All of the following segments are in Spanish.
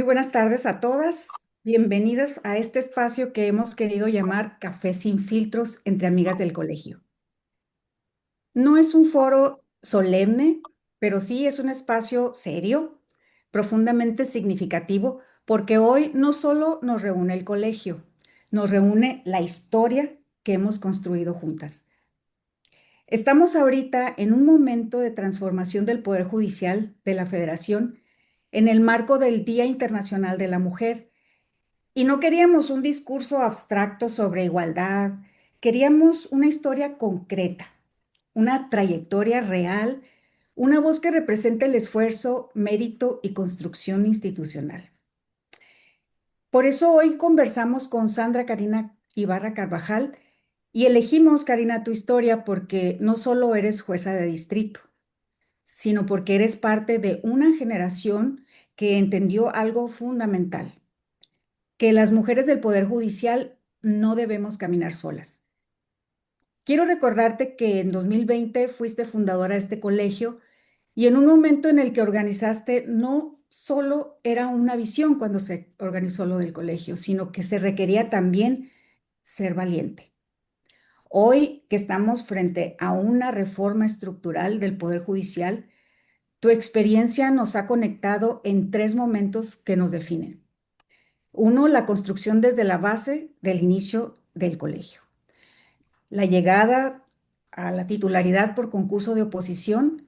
Muy buenas tardes a todas. Bienvenidas a este espacio que hemos querido llamar Café sin filtros entre amigas del colegio. No es un foro solemne, pero sí es un espacio serio, profundamente significativo, porque hoy no solo nos reúne el colegio, nos reúne la historia que hemos construido juntas. Estamos ahorita en un momento de transformación del Poder Judicial de la Federación en el marco del Día Internacional de la Mujer. Y no queríamos un discurso abstracto sobre igualdad, queríamos una historia concreta, una trayectoria real, una voz que represente el esfuerzo, mérito y construcción institucional. Por eso hoy conversamos con Sandra Karina Ibarra Carvajal y elegimos, Karina, tu historia porque no solo eres jueza de distrito, sino porque eres parte de una generación que entendió algo fundamental, que las mujeres del Poder Judicial no debemos caminar solas. Quiero recordarte que en 2020 fuiste fundadora de este colegio y en un momento en el que organizaste no solo era una visión cuando se organizó lo del colegio, sino que se requería también ser valiente. Hoy que estamos frente a una reforma estructural del Poder Judicial, tu experiencia nos ha conectado en tres momentos que nos definen. Uno, la construcción desde la base del inicio del colegio. La llegada a la titularidad por concurso de oposición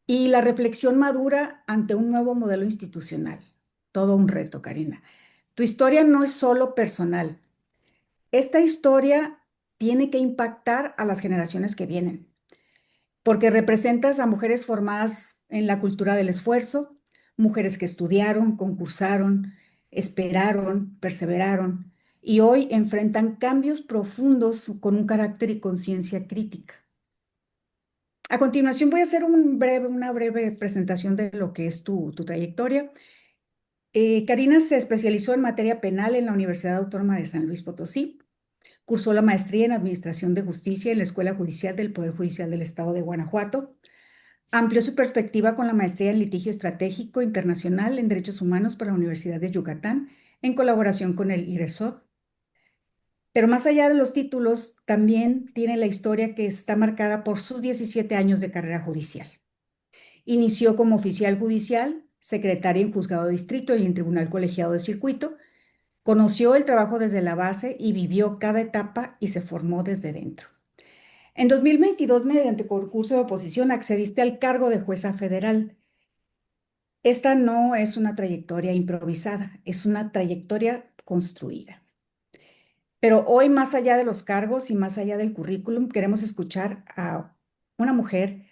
y la reflexión madura ante un nuevo modelo institucional. Todo un reto, Karina. Tu historia no es solo personal. Esta historia tiene que impactar a las generaciones que vienen, porque representas a mujeres formadas en la cultura del esfuerzo, mujeres que estudiaron, concursaron, esperaron, perseveraron y hoy enfrentan cambios profundos con un carácter y conciencia crítica. A continuación voy a hacer una breve presentación de lo que es tu trayectoria. Karina se especializó en materia penal en la Universidad Autónoma de San Luis Potosí. Cursó la maestría en Administración de Justicia en la Escuela Judicial del Poder Judicial del Estado de Guanajuato. Amplió su perspectiva con la maestría en Litigio Estratégico Internacional en Derechos Humanos por la Universidad de Yucatán, en colaboración con el IRESOD. Pero más allá de los títulos, también tiene la historia que está marcada por sus 17 años de carrera judicial. Inició como oficial judicial, secretaria en juzgado de distrito y en tribunal colegiado de circuito. Conoció el trabajo desde la base y vivió cada etapa y se formó desde dentro. En 2022, mediante concurso de oposición, accediste al cargo de jueza federal. Esta no es una trayectoria improvisada, es una trayectoria construida. Pero hoy, más allá de los cargos y más allá del currículum, queremos escuchar a una mujer,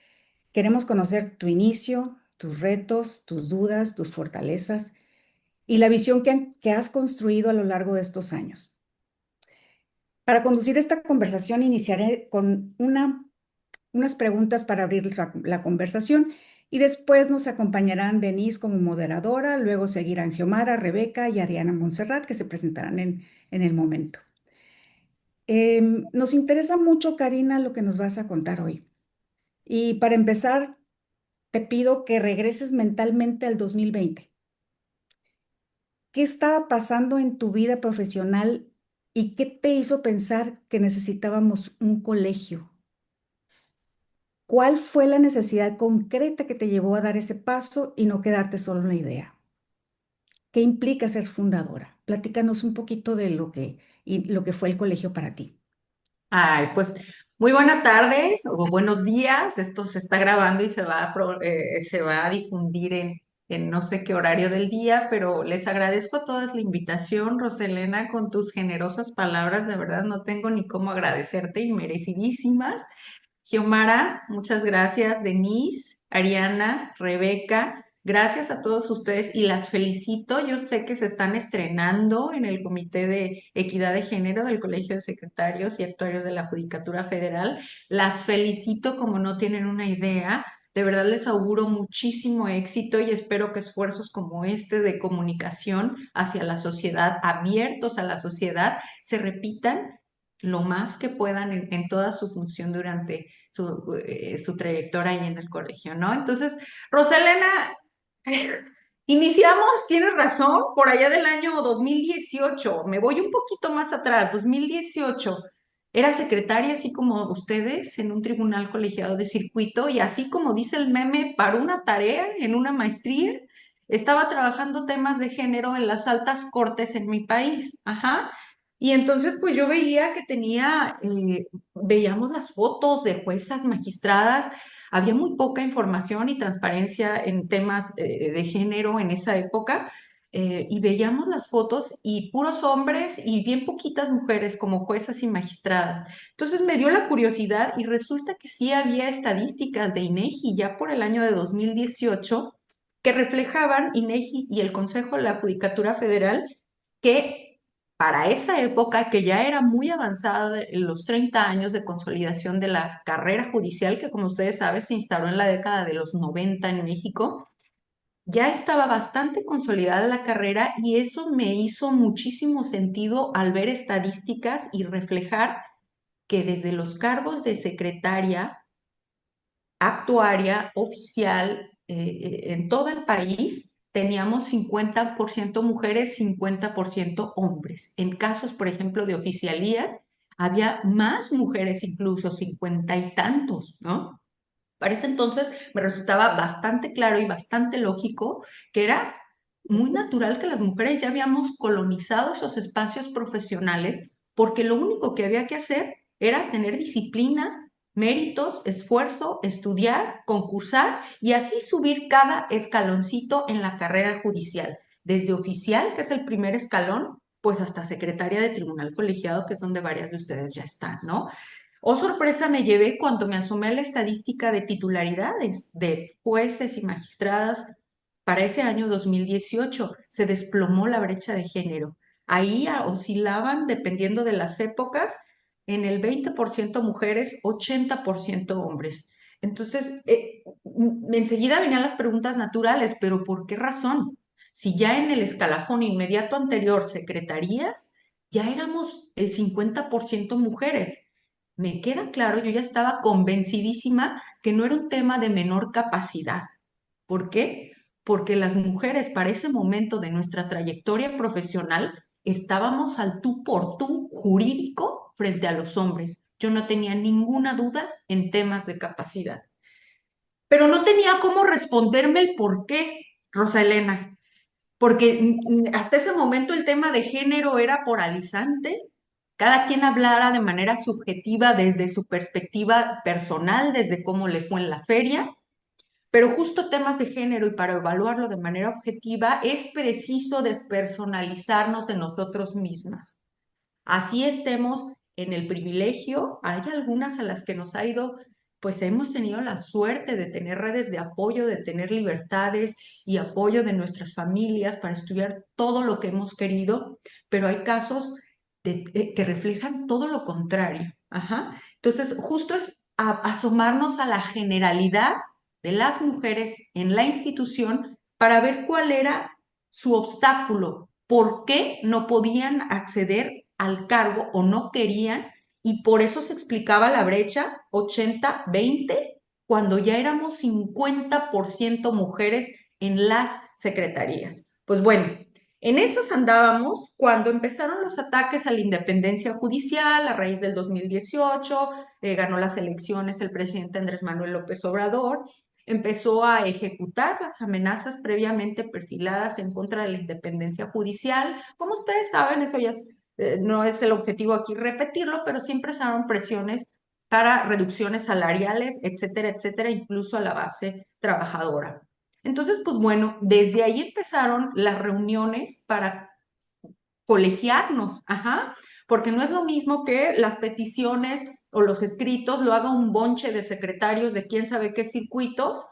queremos conocer tu inicio, tus retos, tus dudas, tus fortalezas y la visión que has construido a lo largo de estos años. Para conducir esta conversación, iniciaré con unas preguntas para abrir la conversación y después nos acompañarán Denise como moderadora, luego seguirán Geomara, Rebeca y Ariana Montserrat, que se presentarán en el momento. Nos interesa mucho, Karina, lo que nos vas a contar hoy. Y para empezar, te pido que regreses mentalmente al 2020. ¿Qué estaba pasando en tu vida profesional y qué te hizo pensar que necesitábamos un colegio? ¿Cuál fue la necesidad concreta que te llevó a dar ese paso y no quedarte solo en la idea? ¿Qué implica ser fundadora? Platícanos un poquito de lo que fue el colegio para ti. Ay, pues muy buena tarde o buenos días. Esto se está grabando y se va a difundir en no sé qué horario del día, pero les agradezco a todas la invitación, Roselena, con tus generosas palabras. De verdad, no tengo ni cómo agradecerte y merecidísimas. Xiomara, muchas gracias. Denise, Ariana, Rebeca, gracias a todos ustedes y las felicito. Yo sé que se están estrenando en el Comité de Equidad de Género del Colegio de Secretarios y Actuarios de la Judicatura Federal. Las felicito como no tienen una idea. De verdad les auguro muchísimo éxito y espero que esfuerzos como este de comunicación hacia la sociedad, abiertos a la sociedad, se repitan lo más que puedan en toda su función durante su trayectoria ahí en el colegio, ¿no? Entonces, Roselena, Iniciamos, tienes razón, por allá del año 2018. Me voy un poquito más atrás, 2018. Era secretaria, así como ustedes, en un tribunal colegiado de circuito, y así como dice el meme, para una tarea en una maestría, estaba trabajando temas de género en las altas cortes en mi país. Ajá. Y entonces, pues yo veía que veíamos las fotos de juezas magistradas. Había muy poca información y transparencia en temas de género en esa época, y veíamos las fotos y puros hombres y bien poquitas mujeres como juezas y magistradas. Entonces me dio la curiosidad y resulta que sí había estadísticas de INEGI ya por el año de 2018 que reflejaban INEGI y el Consejo de la Judicatura Federal que para esa época, que ya era muy avanzada en los 30 años de consolidación de la carrera judicial, que como ustedes saben se instauró en la década de los 90 en México, ya estaba bastante consolidada la carrera y eso me hizo muchísimo sentido al ver estadísticas y reflejar que desde los cargos de secretaria, actuaria, oficial, en todo el país teníamos 50% mujeres, 50% hombres. En casos, por ejemplo, de oficialías, había más mujeres, incluso 50 y tantos, ¿no? Para ese entonces me resultaba bastante claro y bastante lógico que era muy natural que las mujeres ya habíamos colonizado esos espacios profesionales porque lo único que había que hacer era tener disciplina, méritos, esfuerzo, estudiar, concursar y así subir cada escaloncito en la carrera judicial, desde oficial, que es el primer escalón, pues hasta secretaria de tribunal colegiado, que es donde varias de ustedes ya están, ¿no? Oh, sorpresa me llevé cuando me asomé a la estadística de titularidades de jueces y magistradas para ese año 2018. Se desplomó la brecha de género. Ahí oscilaban, dependiendo de las épocas, en el 20% mujeres, 80% hombres. Entonces, enseguida venían las preguntas naturales, pero ¿por qué razón? Si ya en el escalafón inmediato anterior, secretarías, ya éramos el 50% mujeres. Me queda claro, yo ya estaba convencidísima que no era un tema de menor capacidad. ¿Por qué? Porque las mujeres para ese momento de nuestra trayectoria profesional estábamos al tú por tú jurídico frente a los hombres. Yo no tenía ninguna duda en temas de capacidad, pero no tenía cómo responderme el por qué, Rosa Elena, porque hasta ese momento el tema de género era polarizante, cada quien hablara de manera subjetiva desde su perspectiva personal, desde cómo le fue en la feria, pero justo temas de género y para evaluarlo de manera objetiva es preciso despersonalizarnos de nosotros mismas. Así estemos en el privilegio, hay algunas a las que nos ha ido, pues hemos tenido la suerte de tener redes de apoyo, de tener libertades y apoyo de nuestras familias para estudiar todo lo que hemos querido, pero hay casos que reflejan todo lo contrario. Ajá. Entonces, justo es asomarnos a la generalidad de las mujeres en la institución para ver cuál era su obstáculo, por qué no podían acceder al cargo o no querían, y por eso se explicaba la brecha 80-20 cuando ya éramos 50% mujeres en las secretarías. Pues bueno, en esas andábamos cuando empezaron los ataques a la independencia judicial a raíz del 2018, ganó las elecciones el presidente Andrés Manuel López Obrador, empezó a ejecutar las amenazas previamente perfiladas en contra de la independencia judicial. Como ustedes saben, eso ya no es el objetivo aquí repetirlo, pero siempre empezaron presiones para reducciones salariales, etcétera, etcétera, incluso a la base trabajadora. Entonces, pues bueno, desde ahí empezaron las reuniones para colegiarnos, ajá, porque no es lo mismo que las peticiones o los escritos lo haga un bonche de secretarios de quién sabe qué circuito,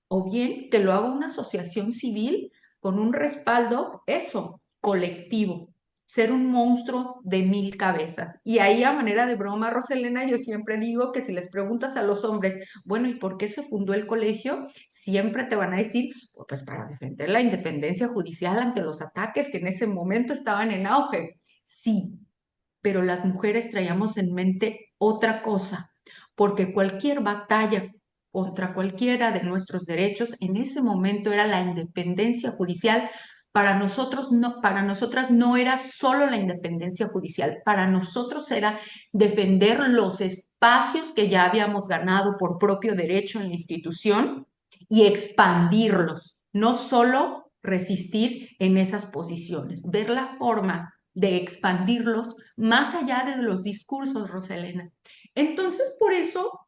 o bien que lo haga una asociación civil con un respaldo, eso, colectivo, ser un monstruo de mil cabezas. Y ahí a manera de broma, Roselena, yo siempre digo que si les preguntas a los hombres, bueno, ¿y por qué se fundó el colegio? Siempre te van a decir, pues para defender la independencia judicial ante los ataques que en ese momento estaban en auge. Sí, pero las mujeres traíamos en mente otra cosa, porque cualquier batalla contra cualquiera de nuestros derechos. En ese momento era la independencia judicial. Para nosotros no, para nosotras no era solo la independencia judicial, para nosotros era defender los espacios que ya habíamos ganado por propio derecho en la institución y expandirlos, no solo resistir en esas posiciones, ver la forma de expandirlos más allá de los discursos, Roselena. Entonces, por eso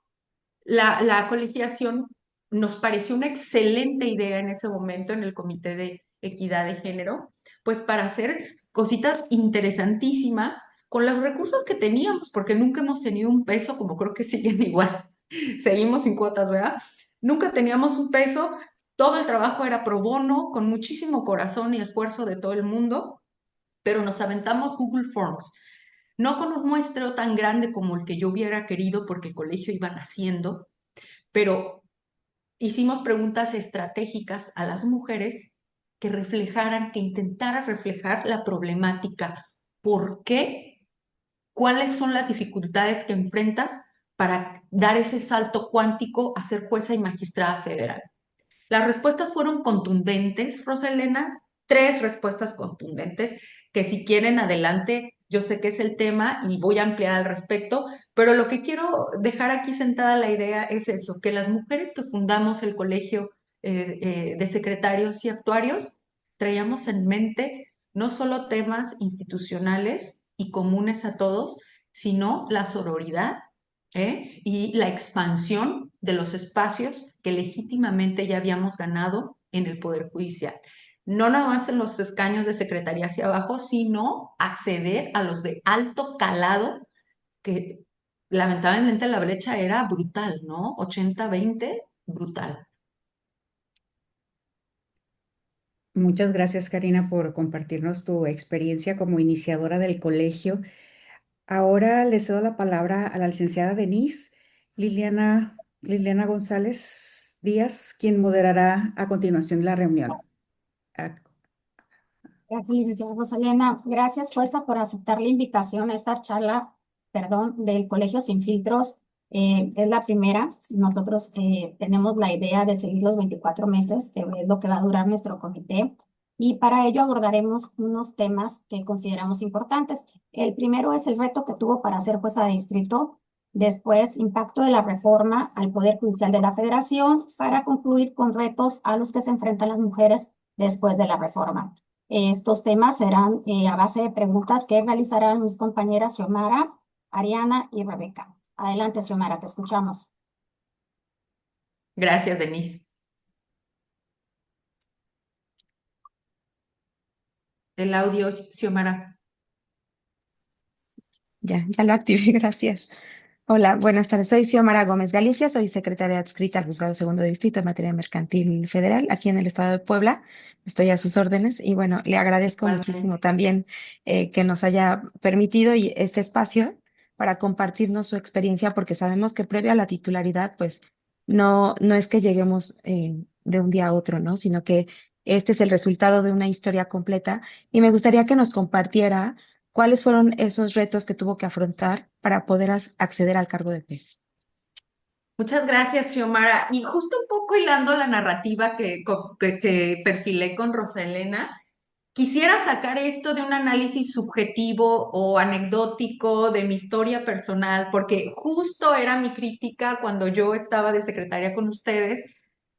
la colegiación nos pareció una excelente idea en ese momento en el Comité de Equidad de Género, pues para hacer cositas interesantísimas con los recursos que teníamos, porque nunca hemos tenido un peso, como creo que siguen igual, seguimos sin cuotas, ¿verdad? Nunca teníamos un peso, todo el trabajo era pro bono, con muchísimo corazón y esfuerzo de todo el mundo, pero nos aventamos Google Forms, no con un muestreo tan grande como el que yo hubiera querido porque el colegio iba naciendo, pero hicimos preguntas estratégicas a las mujeres que reflejaran, que intentaran reflejar la problemática. ¿Por qué? ¿Cuáles son las dificultades que enfrentas para dar ese salto cuántico a ser jueza y magistrada federal? Las respuestas fueron contundentes, Roselena, tres respuestas contundentes, que si quieren adelante, yo sé que es el tema y voy a ampliar al respecto, pero lo que quiero dejar aquí sentada la idea es eso, que las mujeres que fundamos el Colegio de Secretarios y Actuarios traíamos en mente no solo temas institucionales y comunes a todos, sino la sororidad, y la expansión de los espacios que legítimamente ya habíamos ganado en el Poder Judicial. No nada más en los escaños de secretaría hacia abajo, sino acceder a los de alto calado, que lamentablemente la brecha era brutal, ¿no? 80-20, brutal. Muchas gracias, Karina, por compartirnos tu experiencia como iniciadora del colegio. Ahora le cedo la palabra a la licenciada Denise Liliana González Díaz, quien moderará a continuación la reunión. Ah, Gracias, licenciada Rosalena. Gracias, jueza, por aceptar la invitación a esta charla, perdón, del Colegio Sin Filtros. Es la primera. Nosotros tenemos la idea de seguir los 24 meses, que es lo que va a durar nuestro comité. Y para ello abordaremos unos temas que consideramos importantes. El primero es el reto que tuvo para ser jueza de distrito. Después, impacto de la reforma al Poder Judicial de la Federación, para concluir con retos a los que se enfrentan las mujeres después de la reforma. Estos temas serán a base de preguntas que realizarán mis compañeras Xiomara, Ariana y Rebeca. Adelante, Xiomara, te escuchamos. Gracias, Denise. El audio, Xiomara. Ya lo activé, gracias. Hola, buenas tardes. Soy Xiomara Gómez Galicia, soy secretaria adscrita al Juzgado Segundo Distrito en materia mercantil federal aquí en el estado de Puebla. Estoy a sus órdenes y bueno, le agradezco muchísimo Igualmente. también que nos haya permitido este espacio para compartirnos su experiencia, porque sabemos que previo a la titularidad, pues no es que lleguemos de un día a otro, ¿no? Sino que este es el resultado de una historia completa y me gustaría que nos compartiera ¿cuáles fueron esos retos que tuvo que afrontar para poder acceder al cargo de juez? Muchas gracias, Xiomara. Y justo un poco hilando la narrativa que perfilé con Roselena, quisiera sacar esto de un análisis subjetivo o anecdótico de mi historia personal, porque justo era mi crítica cuando yo estaba de secretaria con ustedes,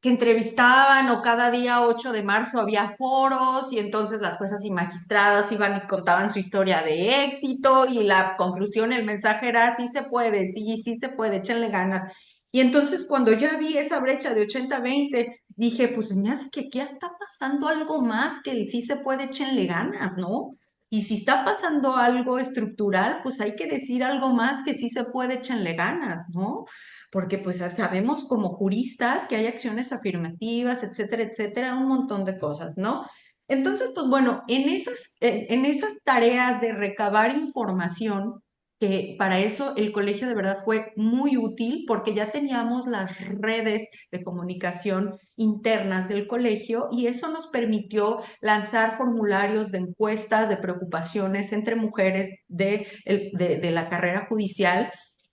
que entrevistaban o cada día 8 de marzo había foros y entonces las juezas y magistradas iban y contaban su historia de éxito y la conclusión, el mensaje era, sí se puede, sí se puede, échenle ganas. Y entonces cuando ya vi esa brecha de 80-20, dije, pues me hace que aquí está pasando algo más que el sí se puede, échenle ganas, ¿no? Y si está pasando algo estructural, pues hay que decir algo más que sí se puede, échenle ganas, ¿no? Porque pues sabemos como juristas que hay acciones afirmativas, etcétera, etcétera, un montón de cosas, ¿no? Entonces, pues bueno, en esas tareas de recabar información, que para eso el colegio de verdad fue muy útil porque ya teníamos las redes de comunicación internas del colegio y eso nos permitió lanzar formularios de encuestas de preocupaciones entre mujeres de la carrera judicial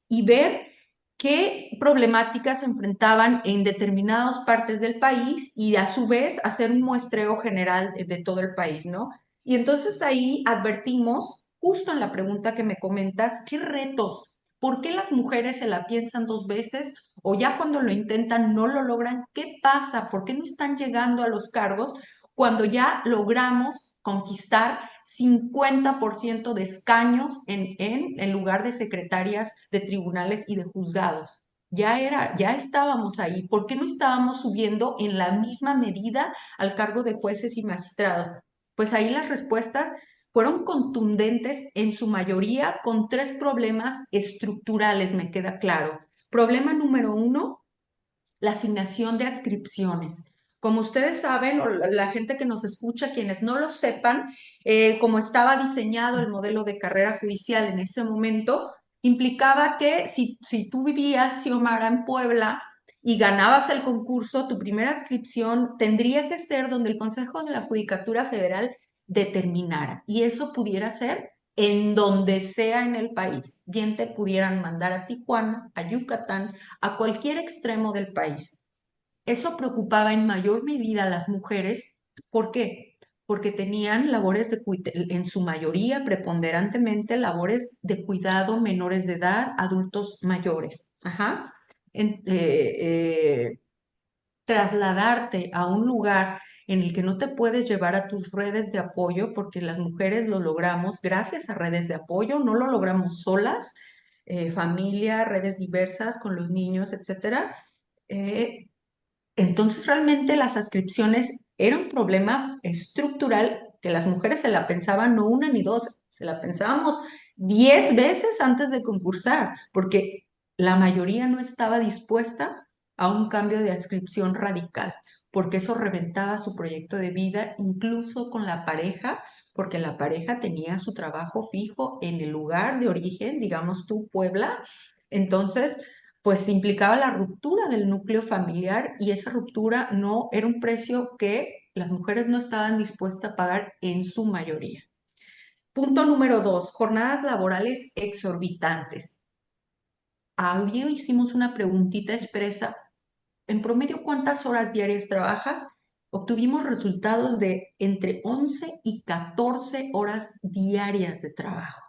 y ver qué problemáticas se enfrentaban en determinadas partes del país y a su vez hacer un muestreo general de todo el país, ¿no? Y entonces ahí advertimos, justo en la pregunta que me comentas, ¿qué retos? ¿Por qué las mujeres se la piensan dos veces o ya cuando lo intentan no lo logran? ¿Qué pasa? ¿Por qué no están llegando a los cargos cuando ya logramos conquistar 50% de escaños en lugar de secretarias de tribunales y de juzgados? Ya estábamos ahí. ¿Por qué no estábamos subiendo en la misma medida al cargo de jueces y magistrados? Pues ahí las respuestas fueron contundentes en su mayoría con tres problemas estructurales, me queda claro. Problema número uno, la asignación de adscripciones. Como ustedes saben, o la gente que nos escucha, quienes no lo sepan, como estaba diseñado el modelo de carrera judicial en ese momento, implicaba que si tú vivías, Xiomara, en Puebla y ganabas el concurso, tu primera adscripción tendría que ser donde el Consejo de la Judicatura Federal determinara. Y eso pudiera ser en donde sea en el país. Bien te pudieran mandar a Tijuana, a Yucatán, a cualquier extremo del país. Eso preocupaba en mayor medida a las mujeres. ¿Por qué? Porque tenían labores en su mayoría, preponderantemente, labores de cuidado, menores de edad, adultos mayores. Ajá. En- eh, eh, Trasladarte a un lugar en el que no te puedes llevar a tus redes de apoyo, porque las mujeres lo logramos gracias a redes de apoyo, no lo logramos solas, familia, redes diversas con los niños, etcétera. Eh, entonces realmente las adscripciones eran un problema estructural que las mujeres se la pensaban no una ni dos, se la pensábamos 10 veces antes de concursar, porque la mayoría no estaba dispuesta a un cambio de adscripción radical, porque eso reventaba su proyecto de vida, incluso con la pareja, porque la pareja tenía su trabajo fijo en el lugar de origen, digamos tú, Puebla. Entonces, pues implicaba la ruptura del núcleo familiar y esa ruptura no era un precio que las mujeres no estaban dispuestas a pagar en su mayoría. Punto número dos, jornadas laborales exorbitantes. Audio hicimos una preguntita expresa. En promedio, ¿cuántas horas diarias trabajas? Obtuvimos resultados de entre 11 y 14 horas diarias de trabajo.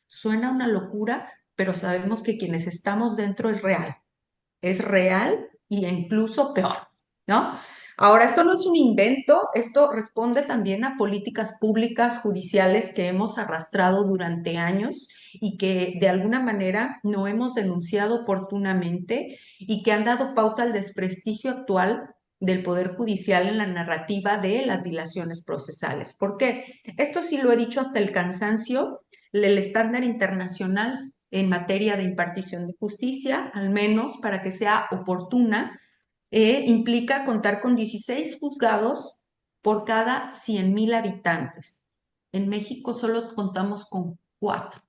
Suena una locura, pero sabemos que quienes estamos dentro es real y incluso peor, ¿no? Ahora, esto no es un invento, esto responde también a políticas públicas judiciales que hemos arrastrado durante años y que de alguna manera no hemos denunciado oportunamente y que han dado pauta al desprestigio actual del Poder Judicial en la narrativa de las dilaciones procesales. ¿Por qué? Esto sí lo he dicho hasta el cansancio, el estándar internacional en materia de impartición de justicia, al menos para que sea oportuna, implica contar con 16 juzgados por cada 100,000 habitantes. En México solo contamos con 4.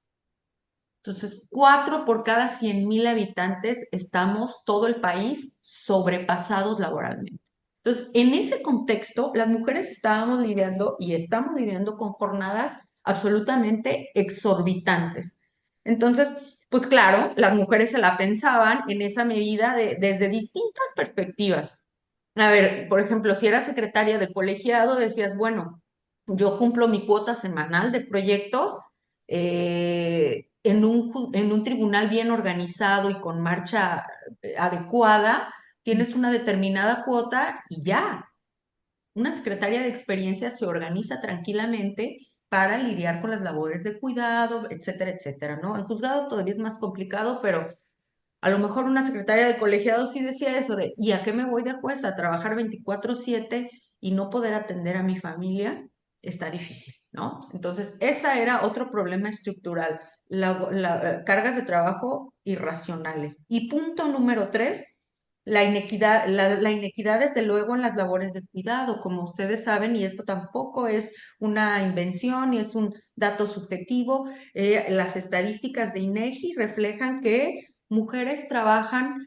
Entonces, 4 por cada 100,000 habitantes, estamos todo el país sobrepasados laboralmente. Entonces, en ese contexto, las mujeres estábamos lidiando y estamos lidiando con jornadas absolutamente exorbitantes. Entonces, pues claro, las mujeres se la pensaban en esa medida desde distintas perspectivas. A ver, por ejemplo, si eras secretaria de colegiado, decías, bueno, yo cumplo mi cuota semanal de proyectos en un tribunal bien organizado y con marcha adecuada, tienes una determinada cuota y ya. Una secretaria de experiencia se organiza tranquilamente para lidiar con las labores de cuidado, etcétera, etcétera, ¿no? En juzgado todavía es más complicado, pero a lo mejor una secretaria de colegiado sí decía eso de, ¿y a qué me voy de juez? ¿A trabajar 24/7 y no poder atender a mi familia? Está difícil, ¿no? Entonces, esa era otro problema estructural, cargas de trabajo irracionales. Y punto número tres, la inequidad desde luego en las labores de cuidado, como ustedes saben, y esto tampoco es una invención y es un dato subjetivo, las estadísticas de INEGI reflejan que mujeres trabajan,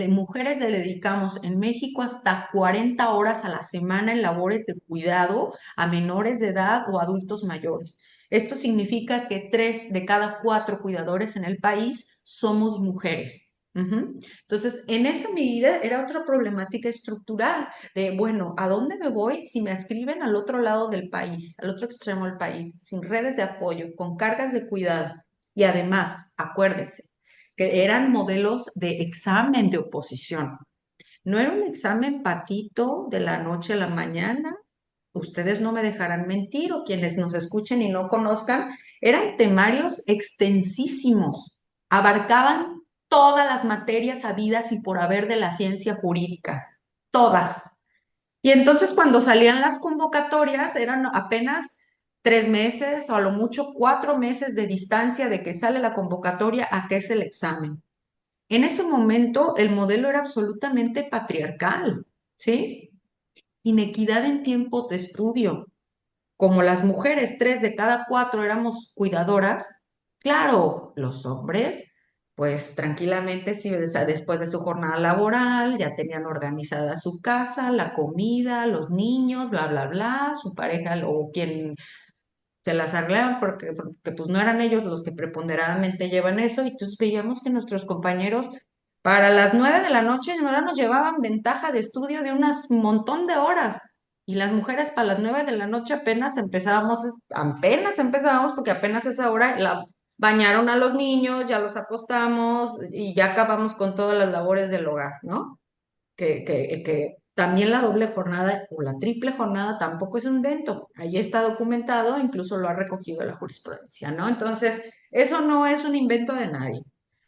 mujeres le dedicamos en México hasta 40 horas a la semana en labores de cuidado a menores de edad o adultos mayores. Esto significa que 3 de cada 4 cuidadores en el país somos mujeres. Entonces, en esa medida era otra problemática estructural de, bueno, ¿a dónde me voy si me escriben al otro lado del país, al otro extremo del país, sin redes de apoyo, con cargas de cuidado? Y además, acuérdense, que eran modelos de examen de oposición. No era un examen patito de la noche a la mañana. Ustedes no me dejarán mentir, o quienes nos escuchen y no conozcan, eran temarios extensísimos. Abarcaban todas las materias habidas y por haber de la ciencia jurídica, todas. Y entonces cuando salían las convocatorias eran apenas 3 meses o a lo mucho 4 meses de distancia de que sale la convocatoria a que es el examen. En ese momento el modelo era absolutamente patriarcal, ¿sí? Inequidad en tiempos de estudio. Como las mujeres, 3 de cada 4 éramos cuidadoras, claro, los hombres, pues tranquilamente, sí, después de su jornada laboral, ya tenían organizada su casa, la comida, los niños, bla, bla, bla, su pareja o quien se las arreglaban porque pues no eran ellos los que preponderantemente llevan eso, y entonces veíamos que nuestros compañeros para las 9 de la noche ahora nos llevaban ventaja de estudio de unas montón de horas, y las mujeres para las 9 de la noche apenas empezábamos porque apenas esa hora bañaron a los niños, ya los acostamos y ya acabamos con todas las labores del hogar, ¿no? Que también la doble jornada o la triple jornada tampoco es un invento. Ahí está documentado, incluso lo ha recogido la jurisprudencia, ¿no? Entonces, eso no es un invento de nadie.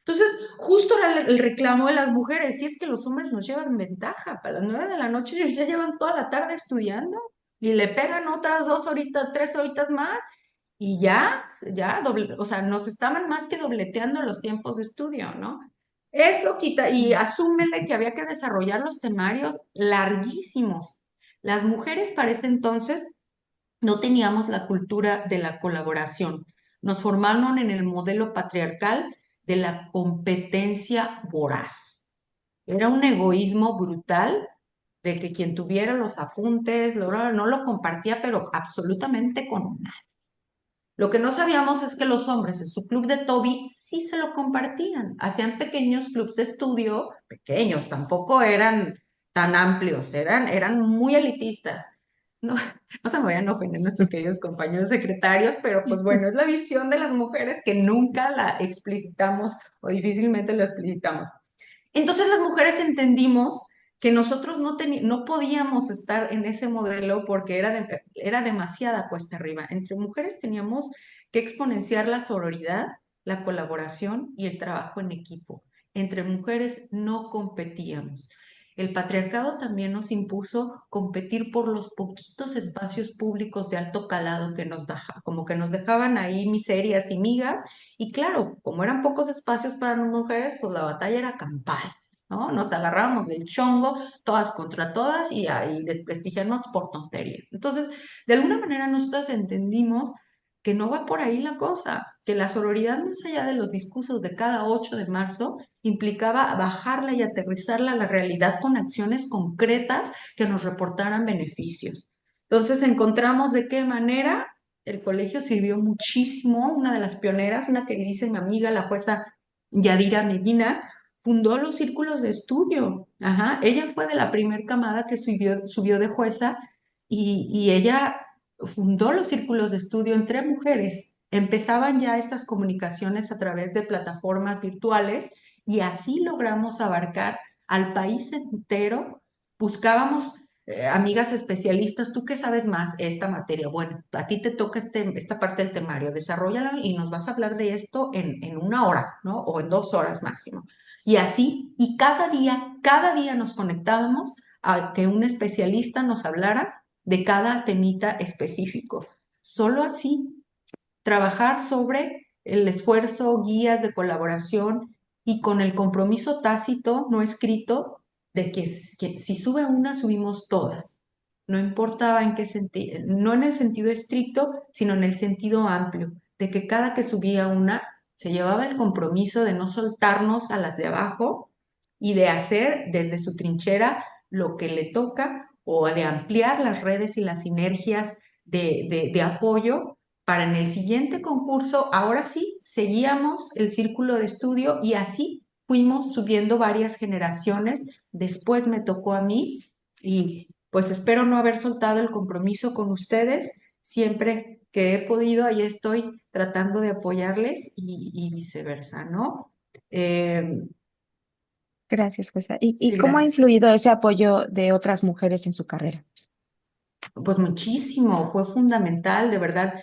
Entonces, justo era el reclamo de las mujeres, si es que los hombres nos llevan ventaja, para las 9 de la noche ellos ya llevan toda la tarde estudiando y le pegan otras 2 horitas, 3 horitas más y ya, o sea, nos estaban más que dobleteando los tiempos de estudio, ¿no? Eso quita, y asúmele que había que desarrollar los temarios larguísimos. Las mujeres para ese entonces no teníamos la cultura de la colaboración. Nos formaron en el modelo patriarcal de la competencia voraz. Era un egoísmo brutal de que quien tuviera los apuntes no lo compartía, pero absolutamente con nadie. Lo que no sabíamos es que los hombres en su club de Toby sí se lo compartían. Hacían pequeños clubs de estudio, pequeños, tampoco eran tan amplios, eran muy elitistas. No, no se me vayan a ofender nuestros queridos compañeros secretarios, pero pues bueno, es la visión de las mujeres que nunca la explicitamos o difícilmente la explicitamos. Entonces las mujeres entendimos que nosotros no podíamos estar en ese modelo porque era demasiada cuesta arriba. Entre mujeres teníamos que exponenciar la sororidad, la colaboración y el trabajo en equipo. Entre mujeres no competíamos. El patriarcado también nos impuso competir por los poquitos espacios públicos de alto calado como que nos dejaban ahí miserias y migas, y claro, como eran pocos espacios para las mujeres, pues la batalla era campal, ¿no? Nos agarrábamos del chongo, todas contra todas, y ahí desprestigiarnos por tonterías. Entonces, de alguna manera nosotros entendimos que no va por ahí la cosa, que la sororidad, más allá de los discursos de cada 8 de marzo, implicaba bajarla y aterrizarla a la realidad con acciones concretas que nos reportaran beneficios. Entonces encontramos de qué manera el colegio sirvió muchísimo. Una de las pioneras, una queridísima amiga, la jueza Yadira Medina, fundó los círculos de estudio. Ajá. Ella fue de la primer camada que subió de jueza, y ella fundó los círculos de estudio entre mujeres. Empezaban ya estas comunicaciones a través de plataformas virtuales, y así logramos abarcar al país entero. Buscábamos amigas especialistas. ¿Tú qué sabes más esta materia? Bueno, a ti te toca esta parte del temario, desarrollala y nos vas a hablar de esto en 1 hora, ¿no? O en 2 horas máximo. Y así, y cada día nos conectábamos a que un especialista nos hablara de cada temita específico. Solo así, trabajar sobre el esfuerzo, guías de colaboración, y con el compromiso tácito, no escrito, de que si sube una, subimos todas. No importaba en qué sentido, no en el sentido estricto, sino en el sentido amplio, de que cada que subía una, se llevaba el compromiso de no soltarnos a las de abajo y de hacer desde su trinchera lo que le toca, o de ampliar las redes y las sinergias de apoyo para en el siguiente concurso, ahora sí, seguíamos el círculo de estudio y así fuimos subiendo varias generaciones. Después me tocó a mí y pues espero no haber soltado el compromiso con ustedes. Siempre que he podido, ahí estoy tratando de apoyarles y viceversa, ¿no? Eh, Gracias, jueza. ¿Y sí, cómo ha gracias. influido ese apoyo de otras mujeres en su carrera? Pues muchísimo, fue fundamental, de verdad.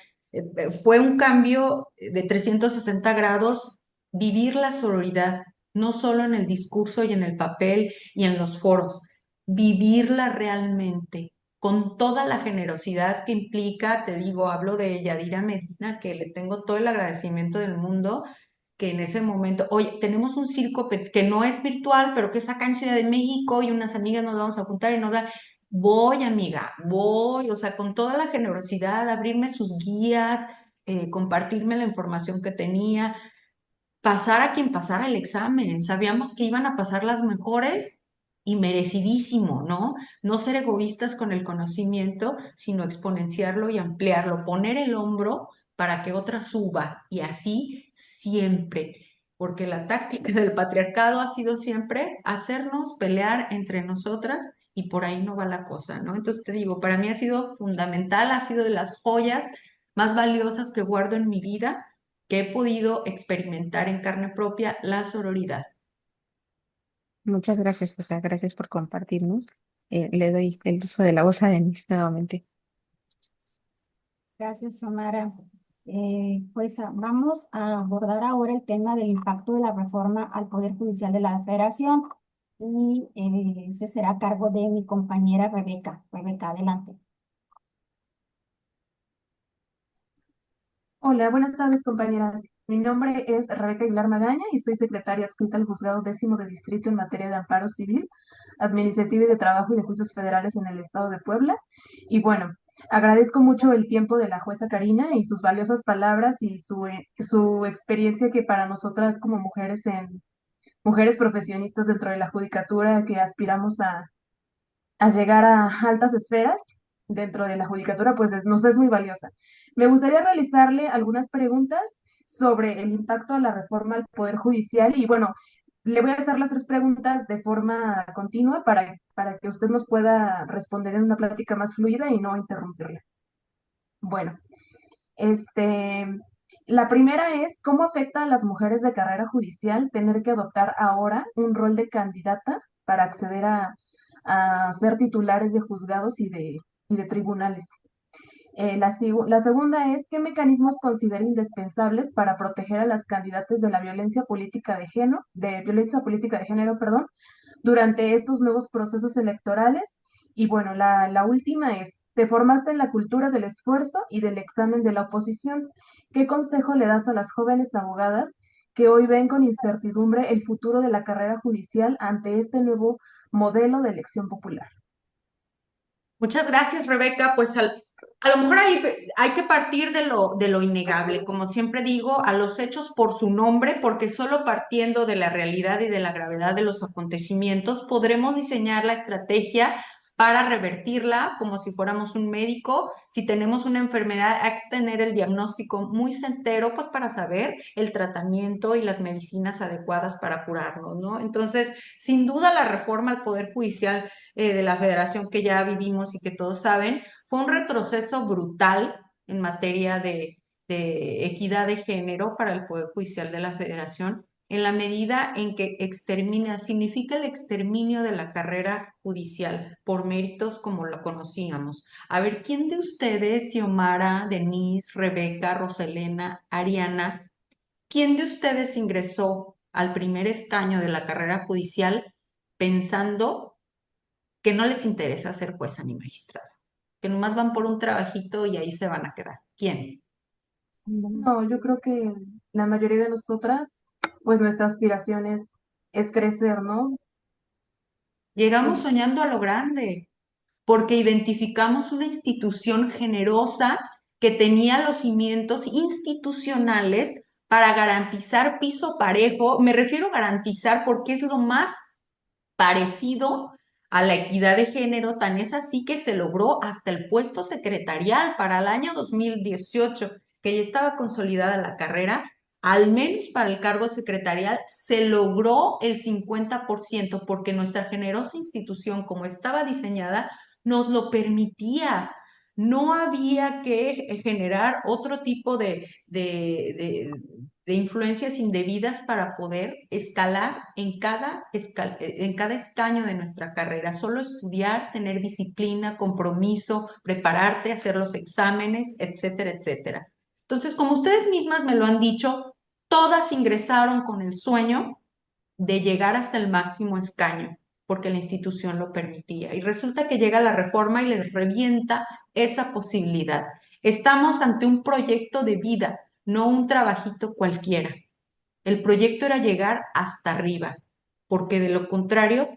Fue un cambio de 360 grados, vivir la sororidad, no solo en el discurso y en el papel y en los foros, vivirla realmente, con toda la generosidad que implica, te digo, hablo de Yadira Medina, que le tengo todo el agradecimiento del mundo, que en ese momento, oye, tenemos un circo que no es virtual, pero que es acá en Ciudad de México y unas amigas nos vamos a juntar y nos da. Voy, amiga, voy, o sea, con toda la generosidad, abrirme sus guías, compartirme la información que tenía, pasar a quien pasara el examen. Sabíamos que iban a pasar las mejores y merecidísimo, ¿no? No ser egoístas con el conocimiento, sino exponenciarlo y ampliarlo, poner el hombro para que otra suba y así siempre. Porque la táctica del patriarcado ha sido siempre hacernos pelear entre nosotras y por ahí no va la cosa, ¿no? Entonces te digo, para mí ha sido fundamental, ha sido de las joyas más valiosas que guardo en mi vida, que he podido experimentar en carne propia la sororidad. Muchas gracias, jueza. Gracias por compartirnos. Le doy el uso de la voz a Denise nuevamente. Gracias, Xiomara. Jueza, vamos a abordar ahora el tema del impacto de la reforma al Poder Judicial de la Federación y ese será a cargo de mi compañera Rebeca. Rebeca, adelante. Hola, buenas tardes, compañeras. Mi nombre es Rebeca Aguilar Magaña y soy secretaria adscrita al Juzgado Décimo de Distrito en materia de amparo civil, administrativo y de trabajo y de juicios federales en el estado de Puebla. Y bueno, agradezco mucho el tiempo de la jueza Karina y sus valiosas palabras y su experiencia que para nosotras como mujeres profesionistas dentro de la judicatura que aspiramos a llegar a altas esferas dentro de la judicatura, pues nos es muy valiosa. Me gustaría realizarle algunas preguntas sobre el impacto a la reforma al Poder Judicial y bueno, le voy a hacer las tres preguntas de forma continua para que usted nos pueda responder en una plática más fluida y no interrumpirla. Bueno, este, la primera es, ¿cómo afecta a las mujeres de carrera judicial tener que adoptar ahora un rol de candidata para acceder a ser titulares de juzgados y de tribunales? La segunda es, ¿qué mecanismos considera indispensables para proteger a las candidatas de la violencia política de género, perdón, durante estos nuevos procesos electorales? Y bueno, la última es, te formaste en la cultura del esfuerzo y del examen de la oposición. ¿Qué consejo le das a las jóvenes abogadas que hoy ven con incertidumbre el futuro de la carrera judicial ante este nuevo modelo de elección popular? Muchas gracias, Rebeca. Pues a lo mejor hay que partir de lo innegable, como siempre digo, a los hechos por su nombre, porque solo partiendo de la realidad y de la gravedad de los acontecimientos podremos diseñar la estrategia para revertirla como si fuéramos un médico. Si tenemos una enfermedad, hay que tener el diagnóstico muy certero, pues para saber el tratamiento y las medicinas adecuadas para curarnos, ¿no? Entonces, sin duda, la reforma al Poder Judicial de la Federación que ya vivimos y que todos saben, fue un retroceso brutal en materia de equidad de género para el Poder Judicial de la Federación, en la medida en que significa el exterminio de la carrera judicial por méritos como lo conocíamos. A ver, ¿quién de ustedes, Xiomara, Denise, Rebeca, Roselena, Ariana, quién de ustedes ingresó al primer escaño de la carrera judicial pensando que no les interesa ser jueza ni magistrada, que nomás van por un trabajito y ahí se van a quedar? ¿Quién? No, yo creo que la mayoría de nosotras, pues nuestra aspiración es crecer, ¿no? Llegamos Sí. soñando a lo grande, porque identificamos una institución generosa que tenía los cimientos institucionales para garantizar piso parejo. Me refiero a garantizar porque es lo más parecido a la equidad de género, tan es así que se logró hasta el puesto secretarial para el año 2018, que ya estaba consolidada la carrera, al menos para el cargo secretarial, se logró el 50% porque nuestra generosa institución, como estaba diseñada, nos lo permitía. No había que generar otro tipo de influencias indebidas para poder escalar en cada escaño de nuestra carrera. Solo estudiar, tener disciplina, compromiso, prepararte, hacer los exámenes, etcétera, etcétera. Entonces, como ustedes mismas me lo han dicho, todas ingresaron con el sueño de llegar hasta el máximo escaño, porque la institución lo permitía. Y resulta que llega la reforma y les revienta esa posibilidad. Estamos ante un proyecto de vida, no un trabajito cualquiera. El proyecto era llegar hasta arriba, porque de lo contrario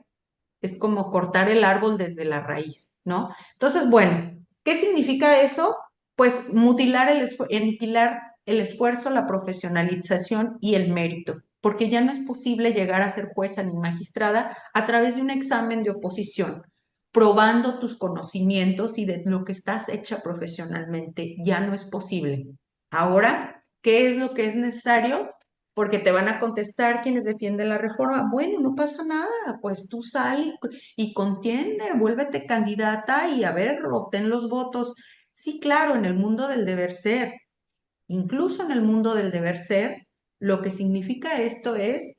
es como cortar el árbol desde la raíz, ¿no? Entonces, bueno, ¿qué significa eso? Pues mutilar aniquilar el esfuerzo, la profesionalización y el mérito, porque ya no es posible llegar a ser jueza ni magistrada a través de un examen de oposición, probando tus conocimientos y de lo que estás hecha profesionalmente. Ya no es posible. Ahora, ¿qué es lo que es necesario? Porque te van a contestar quienes defienden la reforma. Bueno, no pasa nada, pues tú sal y contiende, vuélvete candidata y a ver, obtén los votos. Sí, claro, en el mundo del deber ser, incluso en el mundo del deber ser, lo que significa esto es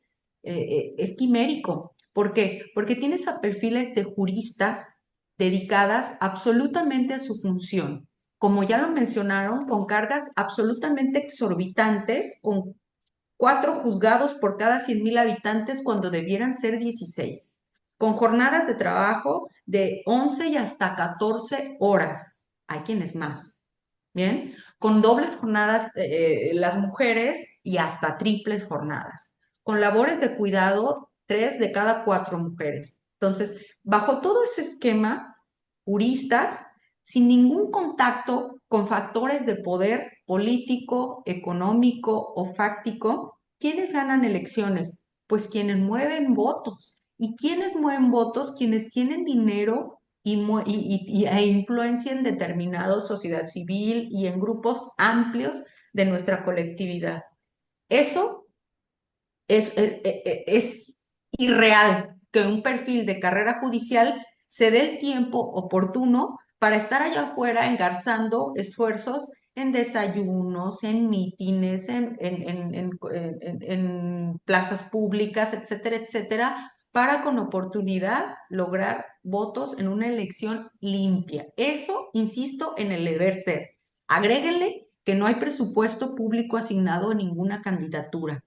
quimérico. ¿Por qué? Porque tienes a perfiles de juristas dedicadas absolutamente a su función. Como ya lo mencionaron, con cargas absolutamente exorbitantes, con 4 juzgados por cada 100,000 habitantes cuando debieran ser 16, con jornadas de trabajo de 11 y hasta 14 horas. Hay quienes más, ¿bien? Con dobles jornadas las mujeres y hasta triples jornadas. Con labores de cuidado, 3 de cada 4 mujeres. Entonces, bajo todo ese esquema, juristas sin ningún contacto con factores de poder político, económico o fáctico, ¿quiénes ganan elecciones? Pues quienes mueven votos. ¿Y quiénes mueven votos? Quienes tienen dinero e influencia en determinada sociedad civil y en grupos amplios de nuestra colectividad. Eso es irreal que un perfil de carrera judicial se dé el tiempo oportuno para estar allá afuera engarzando esfuerzos en desayunos, en mítines, en plazas públicas, etcétera, etcétera, para con oportunidad lograr votos en una elección limpia. Eso, insisto, en el deber ser. Agréguenle que no hay presupuesto público asignado a ninguna candidatura.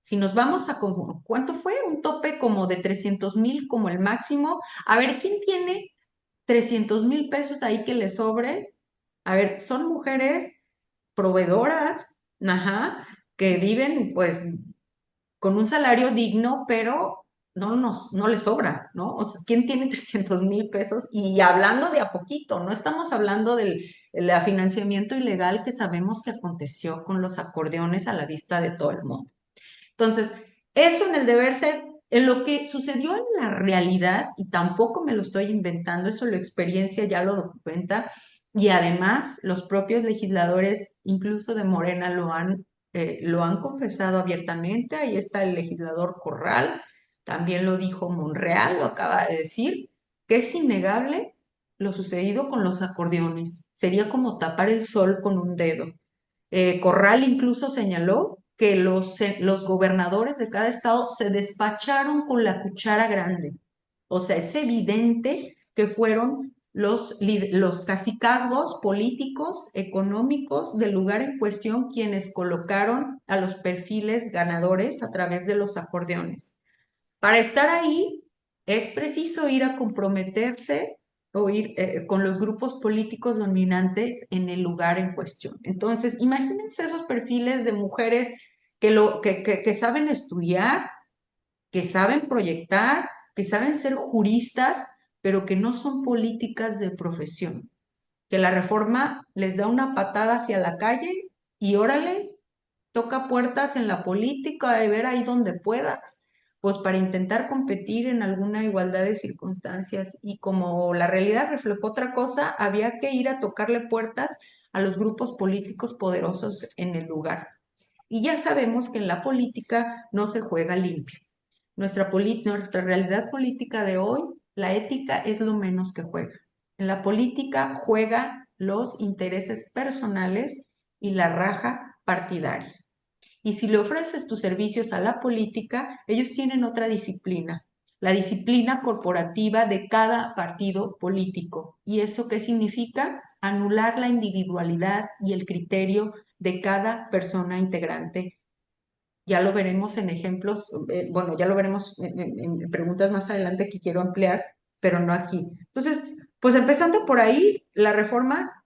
Si nos vamos a, ¿cuánto fue? Un tope como de 300,000 como el máximo. A ver, ¿quién tiene 300,000 pesos ahí que le sobre? A ver, son mujeres proveedoras, ajá, que viven pues con un salario digno, pero no les sobra, ¿no? O sea, ¿quién tiene 300,000 pesos? Y hablando de a poquito, no estamos hablando del financiamiento ilegal que sabemos que aconteció con los acordeones a la vista de todo el mundo. Entonces, eso en el deber ser, en lo que sucedió en la realidad, y tampoco me lo estoy inventando, eso la experiencia ya lo documenta, y además los propios legisladores, incluso de Morena, lo han confesado abiertamente. Ahí está el legislador Corral, también lo dijo Monreal, lo acaba de decir, que es innegable lo sucedido con los acordeones. Sería como tapar el sol con un dedo. Corral incluso señaló que los gobernadores de cada estado se despacharon con la cuchara grande. O sea, es evidente que fueron los cacicazgos políticos, económicos del lugar en cuestión quienes colocaron a los perfiles ganadores a través de los acordeones. Para estar ahí es preciso ir a comprometerse o ir con los grupos políticos dominantes en el lugar en cuestión. Entonces, imagínense esos perfiles de mujeres que saben estudiar, que saben proyectar, que saben ser juristas, pero que no son políticas de profesión. Que la reforma les da una patada hacia la calle y órale, toca puertas en la política, de ver ahí donde puedas, pues para intentar competir en alguna igualdad de circunstancias. Y como la realidad reflejó otra cosa, había que ir a tocarle puertas a los grupos políticos poderosos en el lugar. Y ya sabemos que en la política no se juega limpio. Nuestra realidad política de hoy, la ética es lo menos que juega. En la política juega los intereses personales y la raja partidaria. Y si le ofreces tus servicios a la política, ellos tienen otra disciplina, la disciplina corporativa de cada partido político. ¿Y eso qué significa? Anular la individualidad y el criterio de cada persona integrante. Ya lo veremos en ejemplos, bueno, ya lo veremos en preguntas más adelante que quiero ampliar, pero no aquí. Entonces, pues empezando por ahí, la reforma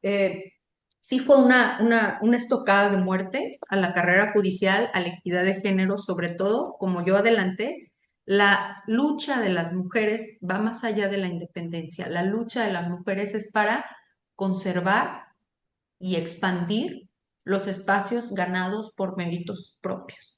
sí fue una estocada de muerte a la carrera judicial, a la equidad de género, sobre todo, como yo adelanté, la lucha de las mujeres va más allá de la independencia. La lucha de las mujeres es para conservar y expandir los espacios ganados por méritos propios.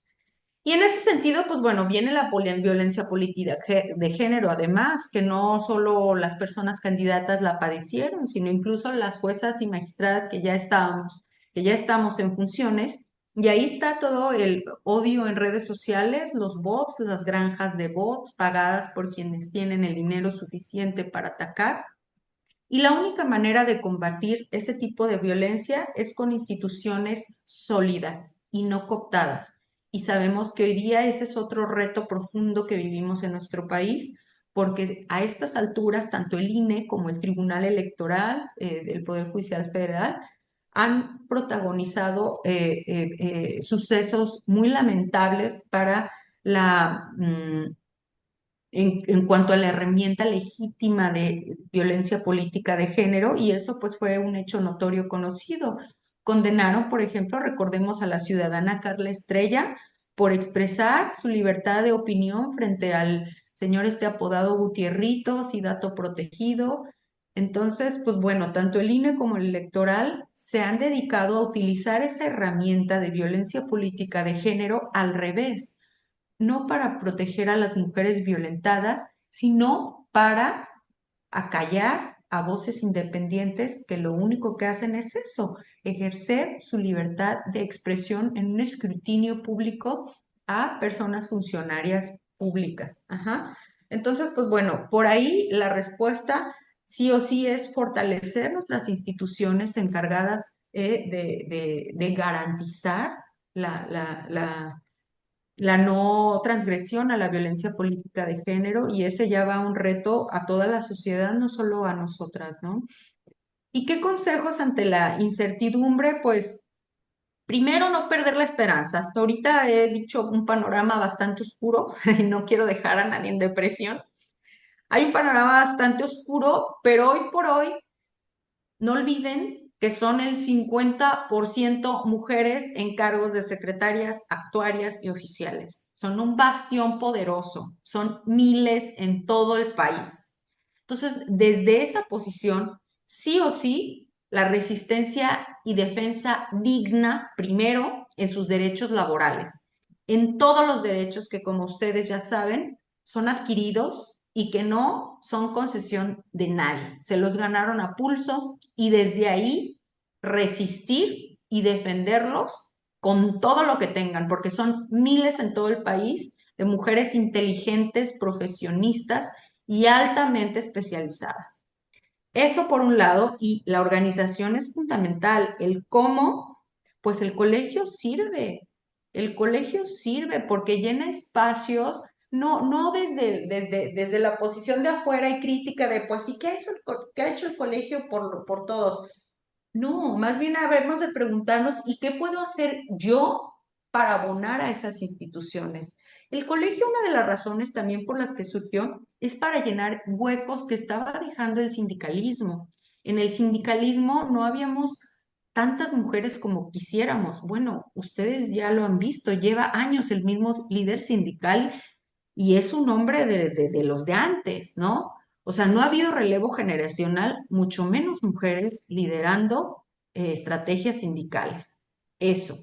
Y en ese sentido, pues bueno, viene la violencia política de género, además, que no solo las personas candidatas la padecieron, sino incluso las juezas y magistradas que ya estamos en funciones. Y ahí está todo el odio en redes sociales, los bots, las granjas de bots pagadas por quienes tienen el dinero suficiente para atacar. Y la única manera de combatir ese tipo de violencia es con instituciones sólidas y no cooptadas. Y sabemos que hoy día ese es otro reto profundo que vivimos en nuestro país, porque a estas alturas tanto el INE como el Tribunal Electoral del Poder Judicial Federal han protagonizado sucesos muy lamentables para la en cuanto a la herramienta legítima de violencia política de género, y eso pues fue un hecho notorio conocido. Condenaron, por ejemplo, recordemos a la ciudadana Carla Estrella por expresar su libertad de opinión frente al señor apodado Gutierritos y dato protegido. Entonces, pues bueno, tanto el INE como el electoral se han dedicado a utilizar esa herramienta de violencia política de género al revés, no para proteger a las mujeres violentadas, sino para acallar a voces independientes que lo único que hacen es eso, ejercer su libertad de expresión en un escrutinio público a personas funcionarias públicas. Ajá. Entonces, pues bueno, por ahí la respuesta sí o sí es fortalecer nuestras instituciones encargadas de garantizar la no transgresión a la violencia política de género, y ese ya va un reto a toda la sociedad, no solo a nosotras, ¿no? ¿Y qué consejos ante la incertidumbre? Pues primero, no perder la esperanza. Hasta ahorita he dicho un panorama bastante oscuro y no quiero dejar a nadie en depresión. Hay un panorama bastante oscuro, pero hoy por hoy no olviden que son el 50% mujeres en cargos de secretarias, actuarias y oficiales. Son un bastión poderoso, son miles en todo el país. Entonces, desde esa posición, sí o sí, la resistencia y defensa digna, primero, en sus derechos laborales, en todos los derechos que, como ustedes ya saben, son adquiridos y que no son concesión de nadie. Se los ganaron a pulso, y desde ahí resistir y defenderlos con todo lo que tengan, porque son miles en todo el país de mujeres inteligentes, profesionistas y altamente especializadas. Eso por un lado, y la organización es fundamental. El cómo, pues el colegio sirve porque llena espacios, no desde la posición de afuera y crítica de, pues, ¿y qué ha hecho el colegio por todos? No, más bien habernos de preguntarnos, ¿y qué puedo hacer yo para abonar a esas instituciones? El colegio, una de las razones también por las que surgió, es para llenar huecos que estaba dejando el sindicalismo. En el sindicalismo no habíamos tantas mujeres como quisiéramos. Bueno, ustedes ya lo han visto, lleva años el mismo líder sindical y es un hombre de los de antes, ¿no? O sea, no ha habido relevo generacional, mucho menos mujeres liderando estrategias sindicales. Eso.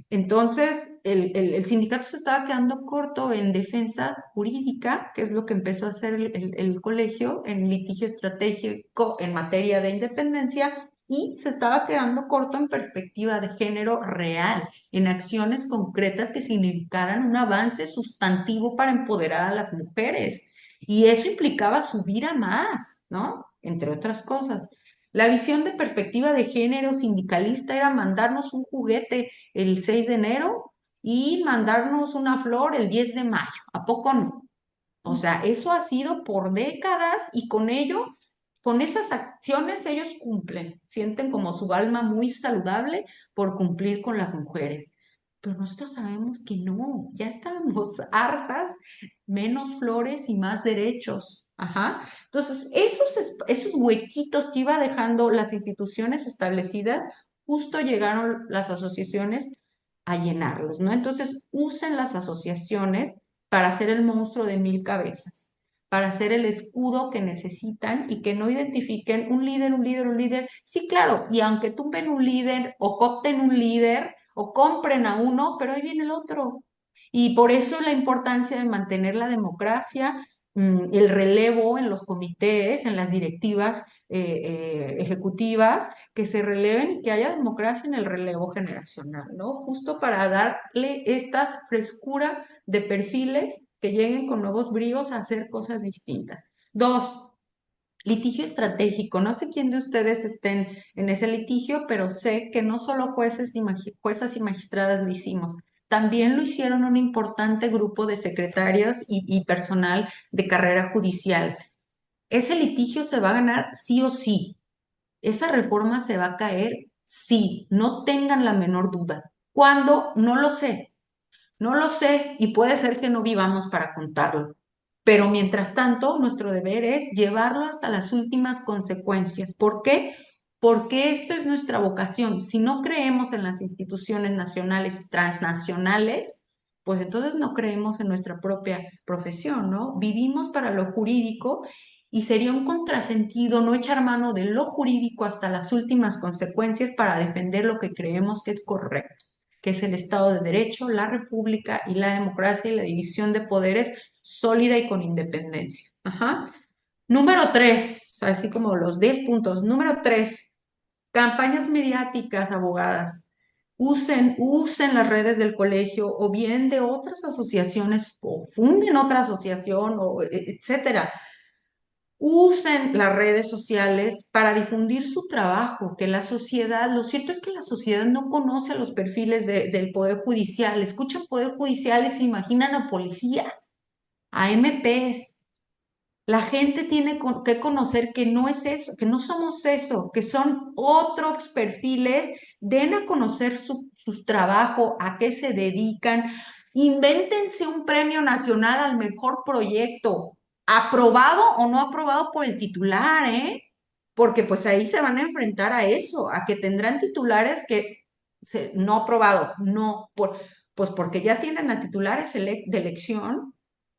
Entonces, el sindicato se estaba quedando corto en defensa jurídica, que es lo que empezó a hacer el colegio, en litigio estratégico en materia de independencia, y se estaba quedando corto en perspectiva de género real, en acciones concretas que significaran un avance sustantivo para empoderar a las mujeres. Y eso implicaba subir a más, ¿no? Entre otras cosas. La visión de perspectiva de género sindicalista era mandarnos un juguete el 6 de enero y mandarnos una flor el 10 de mayo. ¿A poco no? O sea, eso ha sido por décadas y con ello, con esas acciones ellos cumplen, sienten como su alma muy saludable por cumplir con las mujeres. Pero nosotros sabemos que no, ya estábamos hartas, menos flores y más derechos. Ajá. Entonces, esos huequitos que iba dejando las instituciones establecidas, justo llegaron las asociaciones a llenarlos, ¿no? Entonces, usen las asociaciones para ser el monstruo de 1000 cabezas, para ser el escudo que necesitan y que no identifiquen un líder, un líder, un líder. Sí, claro, y aunque tumben un líder o coopten un líder o compren a uno, pero ahí viene el otro. Y por eso la importancia de mantener la democracia, el relevo en los comités, en las directivas ejecutivas, que se releven y que haya democracia en el relevo generacional, ¿no? Justo para darle esta frescura de perfiles que lleguen con nuevos bríos a hacer cosas distintas. Dos, litigio estratégico. No sé quién de ustedes estén en ese litigio, pero sé que no solo juezas y magistradas lo hicimos. También lo hicieron un importante grupo de secretarias y personal de carrera judicial. Ese litigio se va a ganar sí o sí. Esa reforma se va a caer sí, no tengan la menor duda. ¿Cuándo? No lo sé. No lo sé y puede ser que no vivamos para contarlo. Pero mientras tanto, nuestro deber es llevarlo hasta las últimas consecuencias. ¿Por qué? Porque esto es nuestra vocación. Si no creemos en las instituciones nacionales y transnacionales, pues entonces no creemos en nuestra propia profesión, ¿no? Vivimos para lo jurídico y sería un contrasentido no echar mano de lo jurídico hasta las últimas consecuencias para defender lo que creemos que es correcto, que es el Estado de Derecho, la República y la democracia y la división de poderes sólida y con independencia. Ajá. Número 3, así como los 10 puntos. Número 3, campañas mediáticas, abogadas. Usen las redes del colegio o bien de otras asociaciones o funden otra asociación o etcétera. Usen las redes sociales para difundir su trabajo, que la sociedad, lo cierto es que la sociedad no conoce a los perfiles del Poder Judicial, escuchan Poder Judicial y se imaginan a policías, a MPs. La gente tiene que conocer que no es eso, que no somos eso, que son otros perfiles, den a conocer su trabajo, a qué se dedican, invéntense un premio nacional al mejor proyecto, aprobado o no aprobado por el titular, ¿eh? Porque pues ahí se van a enfrentar a eso, a que tendrán titulares que no aprobado, no, pues porque ya tienen a titulares de elección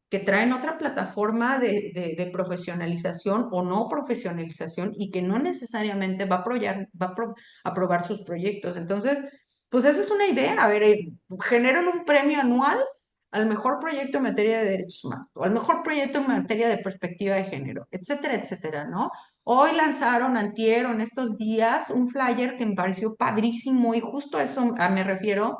que traen otra plataforma de profesionalización o no profesionalización y que no necesariamente aprobar sus proyectos. Entonces, pues esa es una idea. A ver, generan un premio anual al mejor proyecto en materia de derechos humanos o al mejor proyecto en materia de perspectiva de género, etcétera, etcétera, ¿no? Hoy lanzaron, antier, en estos días, un flyer que me pareció padrísimo y justo a eso me refiero.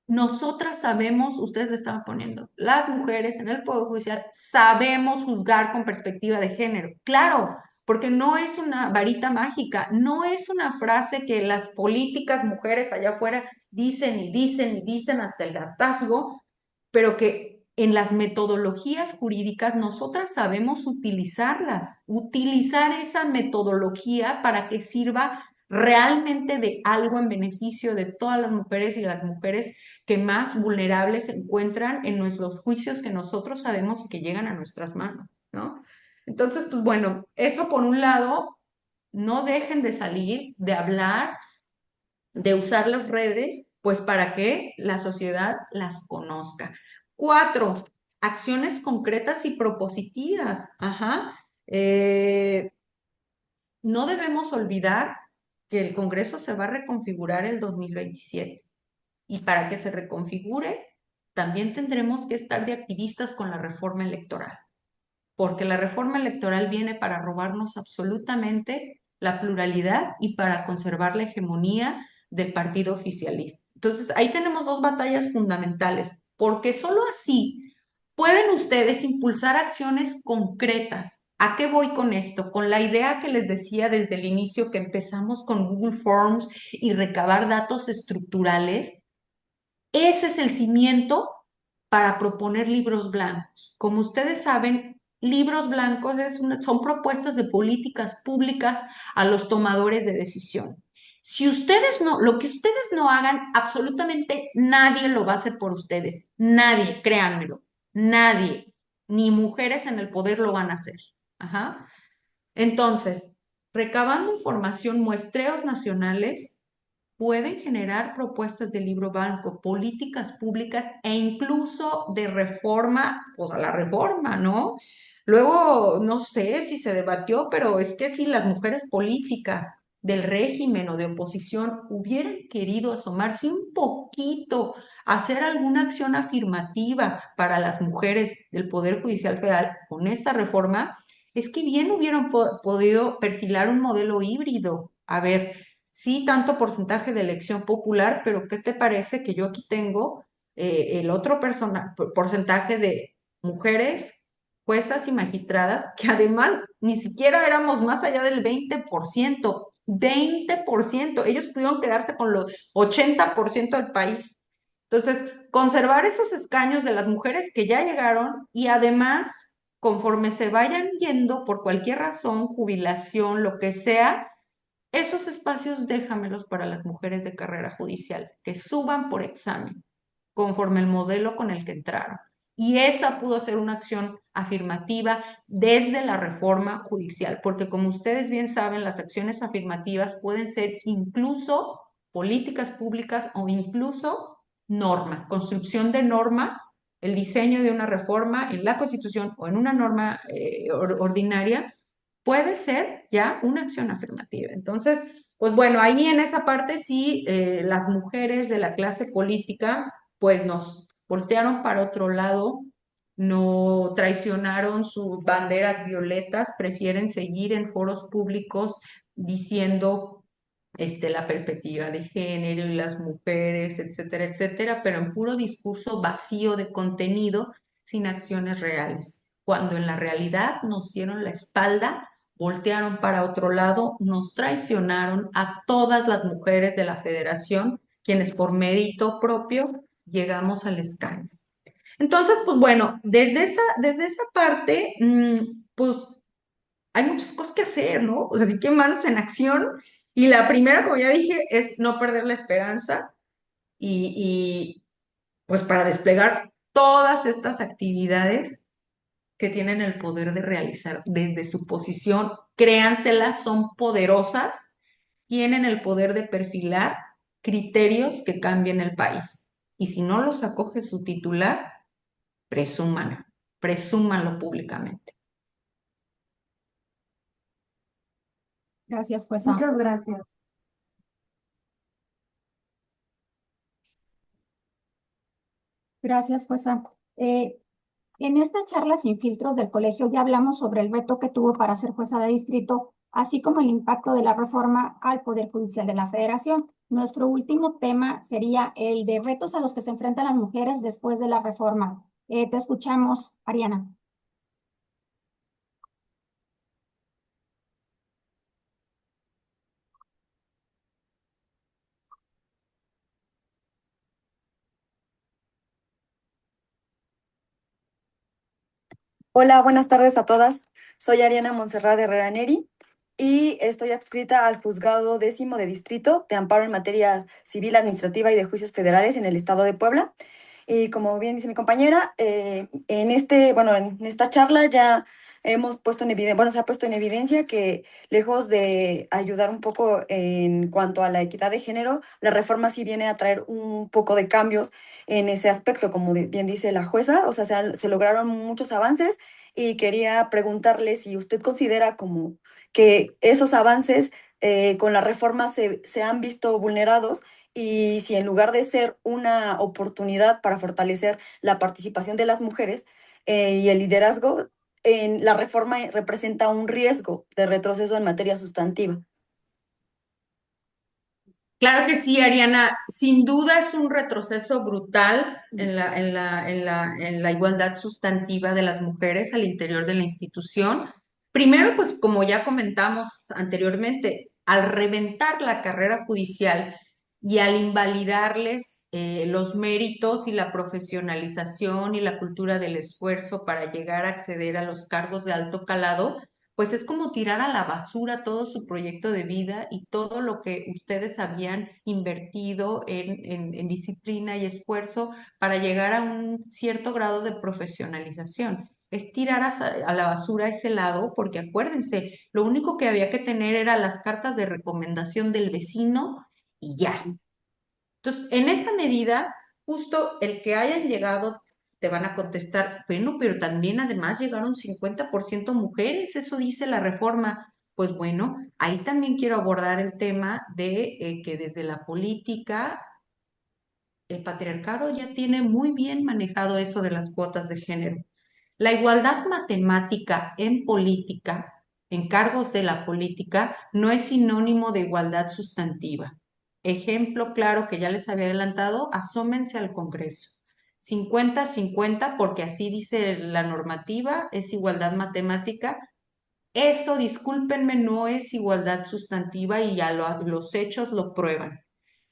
Nosotras sabemos, ustedes le estaban poniendo, las mujeres en el Poder Judicial sabemos juzgar con perspectiva de género. Claro, porque no es una varita mágica, no es una frase que las políticas mujeres allá afuera dicen y dicen y dicen hasta el hartazgo, pero que en las metodologías jurídicas nosotras sabemos utilizarlas, utilizar esa metodología para que sirva realmente de algo en beneficio de todas las mujeres y las mujeres que más vulnerables se encuentran en nuestros juicios que nosotros sabemos y que llegan a nuestras manos, ¿no? Entonces, pues bueno, eso por un lado, no dejen de salir, de hablar, de usar las redes, pues para que la sociedad las conozca. 4, acciones concretas y propositivas. Ajá. No debemos olvidar que el Congreso se va a reconfigurar el 2027. Y para que se reconfigure, también tendremos que estar de activistas con la reforma electoral, porque la reforma electoral viene para robarnos absolutamente la pluralidad y para conservar la hegemonía del partido oficialista. Entonces, ahí tenemos dos batallas fundamentales, porque solo así pueden ustedes impulsar acciones concretas. ¿A qué voy con esto? Con la idea que les decía desde el inicio que empezamos con Google Forms y recabar datos estructurales. Ese es el cimiento para proponer libros blancos. Como ustedes saben, libros blancos son propuestas de políticas públicas a los tomadores de decisión. Si ustedes no, lo que ustedes no hagan, absolutamente nadie lo va a hacer por ustedes. Nadie, créanmelo, nadie, ni mujeres en el poder lo van a hacer. Ajá. Entonces, recabando información, muestreos nacionales, pueden generar propuestas de libro blanco, políticas públicas e incluso de reforma, pues a la reforma, ¿no? Luego, no sé si se debatió, pero es que si las mujeres políticas del régimen o de oposición hubieran querido asomarse un poquito, hacer alguna acción afirmativa para las mujeres del Poder Judicial Federal con esta reforma, es que bien hubieran podido perfilar un modelo híbrido. A ver, sí, tanto porcentaje de elección popular, pero ¿qué te parece que yo aquí tengo el otro porcentaje de mujeres, juezas y magistradas, que además ni siquiera éramos más allá del 20%, 20%, ellos pudieron quedarse con los 80% del país. Entonces, conservar esos escaños de las mujeres que ya llegaron y además, conforme se vayan yendo por cualquier razón, jubilación, lo que sea, esos espacios déjamelos para las mujeres de carrera judicial, que suban por examen, conforme el modelo con el que entraron. Y esa pudo ser una acción afirmativa desde la reforma judicial, porque como ustedes bien saben, las acciones afirmativas pueden ser incluso políticas públicas o incluso norma, construcción de norma, el diseño de una reforma en la Constitución o en una norma ordinaria puede ser ya una acción afirmativa. Entonces, pues bueno, ahí en esa parte sí, las mujeres de la clase política, pues nos voltearon para otro lado, no traicionaron sus banderas violetas, prefieren seguir en foros públicos diciendo la perspectiva de género y las mujeres, etcétera, etcétera, pero en puro discurso vacío de contenido, sin acciones reales. Cuando en la realidad nos dieron la espalda, voltearon para otro lado, nos traicionaron a todas las mujeres de la federación, quienes por mérito propio llegamos al escaño. Entonces, pues bueno, desde esa parte, pues hay muchas cosas que hacer, ¿no? O sea, sí que manos en acción. Y la primera, como ya dije, es no perder la esperanza y pues para desplegar todas estas actividades que tienen el poder de realizar desde su posición, créanselas, son poderosas, tienen el poder de perfilar criterios que cambien el país. Y si no los acoge su titular, presúmanlo, presúmanlo públicamente. Gracias, jueza. Muchas gracias. Gracias, jueza. En esta charla sin filtros del colegio ya hablamos sobre el veto que tuvo para ser jueza de distrito, así como el impacto de la reforma al Poder Judicial de la Federación. Nuestro último tema sería el de retos a los que se enfrentan las mujeres después de la reforma. Te escuchamos, Ariana. Hola, buenas tardes a todas. Soy Ariana Montserrat Herrera Neri y estoy adscrita al Juzgado Décimo de Distrito de Amparo en Materia Civil, Administrativa y de Juicios Federales en el Estado de Puebla. Y como bien dice mi compañera, en esta charla ya hemos puesto en evidencia, se ha puesto en evidencia que lejos de ayudar un poco en cuanto a la equidad de género, la reforma sí viene a traer un poco de cambios en ese aspecto, como bien dice la jueza, o sea, se lograron muchos avances y quería preguntarle si usted considera como que esos avances con la reforma se han visto vulnerados y si en lugar de ser una oportunidad para fortalecer la participación de las mujeres y el liderazgo, la reforma representa un riesgo de retroceso en materia sustantiva. Claro que sí, Ariana. Sin duda es un retroceso brutal en la igualdad sustantiva de las mujeres al interior de la institución. Primero, pues como ya comentamos anteriormente, al reventar la carrera judicial y al invalidarles los méritos y la profesionalización y la cultura del esfuerzo para llegar a acceder a los cargos de alto calado, pues es como tirar a la basura todo su proyecto de vida y todo lo que ustedes habían invertido en disciplina y esfuerzo para llegar a un cierto grado de profesionalización. Es tirar a la basura ese lado, porque acuérdense, lo único que había que tener era las cartas de recomendación del vecino y ya. Entonces, en esa medida, justo el que hayan llegado, te van a contestar, bueno, pero también además llegaron 50% mujeres, eso dice la reforma. Pues bueno, ahí también quiero abordar el tema de que desde la política, el patriarcado ya tiene muy bien manejado eso de las cuotas de género. La igualdad matemática en política, en cargos de la política, no es sinónimo de igualdad sustantiva. Ejemplo claro que ya les había adelantado, asómense al Congreso. 50-50, porque así dice la normativa, es igualdad matemática. Eso, discúlpenme, no es igualdad sustantiva y ya los hechos lo prueban.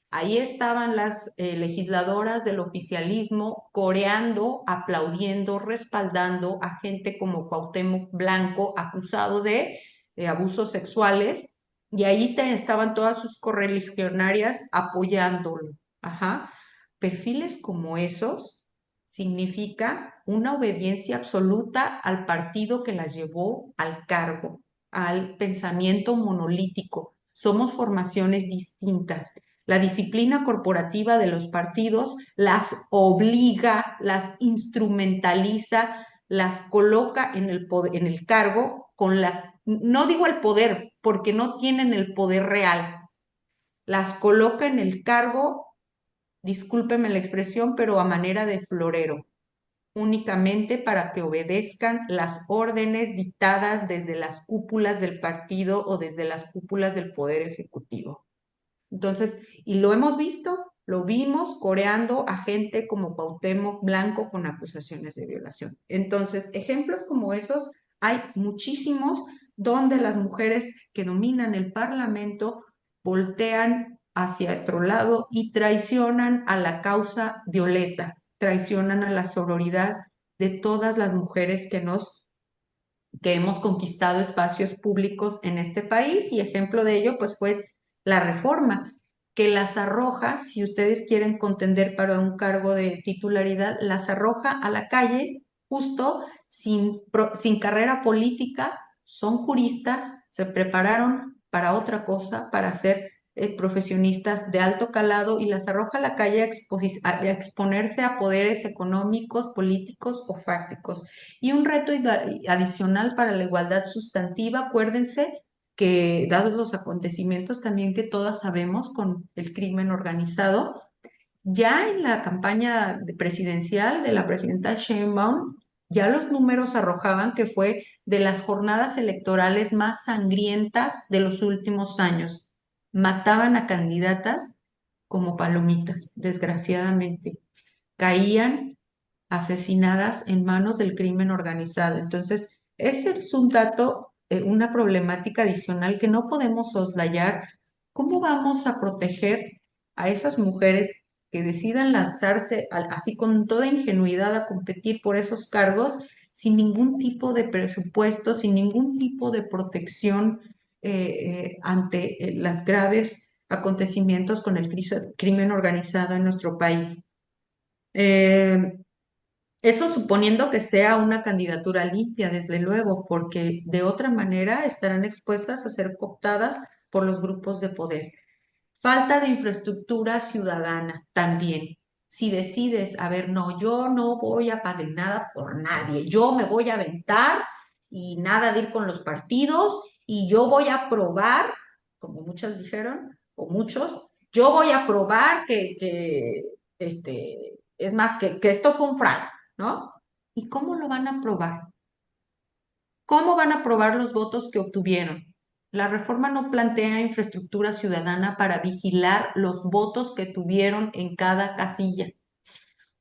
Ahí estaban las legisladoras del oficialismo coreando, aplaudiendo, respaldando a gente como Cuauhtémoc Blanco acusado de abusos sexuales, y ahí estaban todas sus correligionarias apoyándolo. Ajá. Perfiles como esos significa una obediencia absoluta al partido que las llevó al cargo, al pensamiento monolítico. Somos formaciones distintas. La disciplina corporativa de los partidos las obliga, las instrumentaliza, las coloca en el poder, en el cargo con no digo el poder, porque no tienen el poder real, las coloca en el cargo, discúlpeme la expresión, pero a manera de florero, únicamente para que obedezcan las órdenes dictadas desde las cúpulas del partido o desde las cúpulas del poder ejecutivo. Entonces, y lo hemos visto, lo vimos coreando a gente como Cuauhtémoc Blanco con acusaciones de violación. Entonces, ejemplos como esos hay muchísimos donde las mujeres que dominan el Parlamento voltean hacia otro lado y traicionan a la causa violeta, traicionan a la sororidad de todas las mujeres que hemos conquistado espacios públicos en este país, y ejemplo de ello pues fue la reforma, que las arroja, si ustedes quieren contender para un cargo de titularidad, las arroja a la calle justo sin carrera política, son juristas, se prepararon para otra cosa, para ser profesionistas de alto calado, y las arroja a la calle a exponerse a poderes económicos, políticos o fácticos. Y un reto adicional para la igualdad sustantiva, acuérdense que dados los acontecimientos también que todas sabemos con el crimen organizado, ya en la campaña presidencial de la presidenta Sheinbaum, ya los números arrojaban que fue de las jornadas electorales más sangrientas de los últimos años. Mataban a candidatas como palomitas, desgraciadamente. Caían asesinadas en manos del crimen organizado. Entonces, ese es un dato, una problemática adicional que no podemos soslayar. ¿Cómo vamos a proteger a esas mujeres que decidan lanzarse así con toda ingenuidad a competir por esos cargos sin ningún tipo de presupuesto, sin ningún tipo de protección ante las graves acontecimientos con el crimen organizado en nuestro país? Eh, Eso suponiendo que sea una candidatura limpia, desde luego, porque de otra manera estarán expuestas a ser cooptadas por los grupos de poder. Falta de infraestructura ciudadana también. Si decides, a ver, no, yo no voy apadrinada por nadie, yo me voy a aventar y nada de ir con los partidos y yo voy a probar, como muchas dijeron, o muchos, yo voy a probar es más, que esto fue un fraude, ¿no? ¿Y cómo lo van a probar? ¿Cómo van a probar los votos que obtuvieron? La reforma no plantea infraestructura ciudadana para vigilar los votos que tuvieron en cada casilla.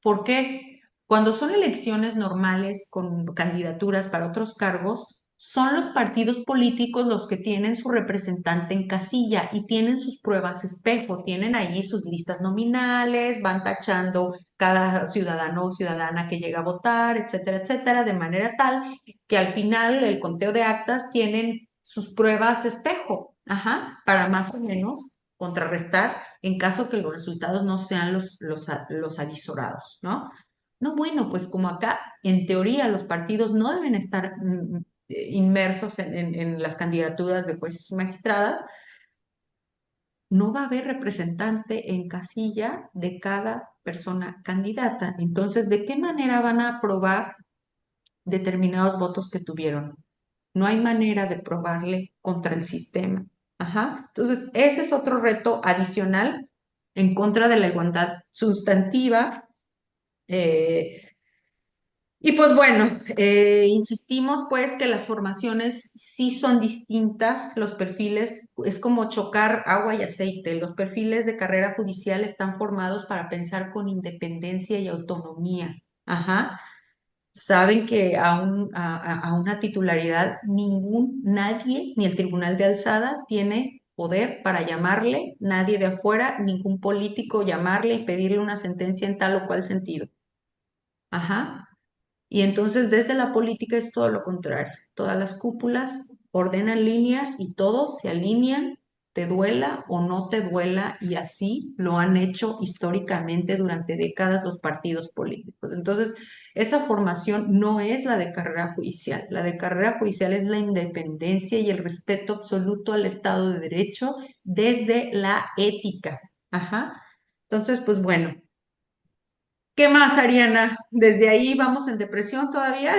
¿Por qué? Cuando son elecciones normales con candidaturas para otros cargos, son los partidos políticos los que tienen su representante en casilla y tienen sus pruebas espejo, tienen ahí sus listas nominales, van tachando cada ciudadano o ciudadana que llega a votar, etcétera, etcétera, de manera tal que al final el conteo de actas tienen sus pruebas espejo, para más o menos contrarrestar en caso que los resultados no sean los avisorados, ¿no? No, bueno, pues como acá, en teoría, los partidos no deben estar inmersos en las candidaturas de jueces y magistradas, no va a haber representante en casilla de cada persona candidata. Entonces, ¿de qué manera van a aprobar determinados votos que tuvieron? No hay manera de probarle contra el sistema. Entonces, ese es otro reto adicional en contra de la igualdad sustantiva. Y pues bueno, insistimos pues que las formaciones sí son distintas, los perfiles es como chocar agua y aceite. Los perfiles de carrera judicial están formados para pensar con independencia y autonomía. Saben que a una titularidad nadie, ni el Tribunal de Alzada, tiene poder para llamarle, nadie de afuera, ningún político llamarle y pedirle una sentencia en tal o cual sentido. Y entonces desde la política es todo lo contrario. Todas las cúpulas ordenan líneas y todos se alinean, te duela o no te duela, y así lo han hecho históricamente durante décadas los partidos políticos. Entonces, esa formación no es la de carrera judicial. La de carrera judicial es la independencia y el respeto absoluto al Estado de Derecho desde la ética. Entonces, pues bueno. ¿Qué más, Ariana? ¿Desde ahí vamos en depresión todavía?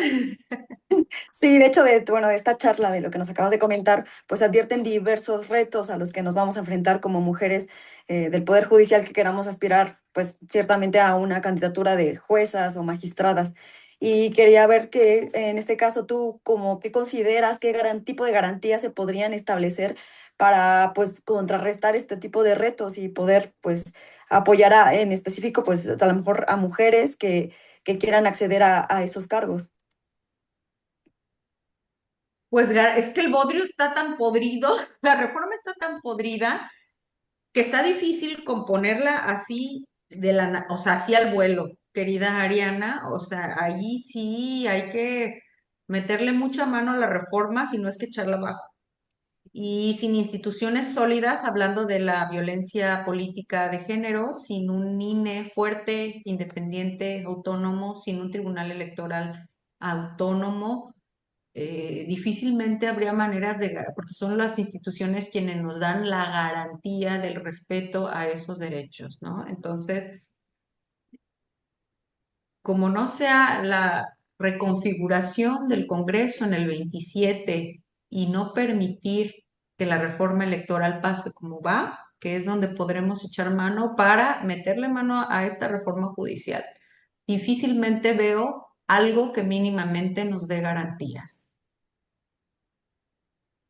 Sí, de hecho, bueno, de esta charla, de lo que nos acabas de comentar, pues advierten diversos retos a los que nos vamos a enfrentar como mujeres del Poder Judicial que queramos aspirar, pues ciertamente a una candidatura de juezas o magistradas. Y quería ver que en este caso tú, como, ¿qué consideras, qué tipo de garantías se podrían establecer para, pues, contrarrestar este tipo de retos y poder, pues, apoyar en específico, pues, a lo mejor a mujeres que quieran acceder a esos cargos? Pues es que el bodrio está tan podrido, la reforma está tan podrida, que está difícil componerla así o sea, así al vuelo, querida Ariana. O sea, ahí sí hay que meterle mucha mano a la reforma, si no es que echarla abajo. Y sin instituciones sólidas, hablando de la violencia política de género, sin un INE fuerte, independiente, autónomo, sin un tribunal electoral autónomo, difícilmente habría maneras porque son las instituciones quienes nos dan la garantía del respeto a esos derechos, ¿no? Entonces, como no sea la reconfiguración del Congreso en el 27 y no permitir que la reforma electoral pase como va, que es donde podremos echar mano para meterle mano a esta reforma judicial, difícilmente veo algo que mínimamente nos dé garantías.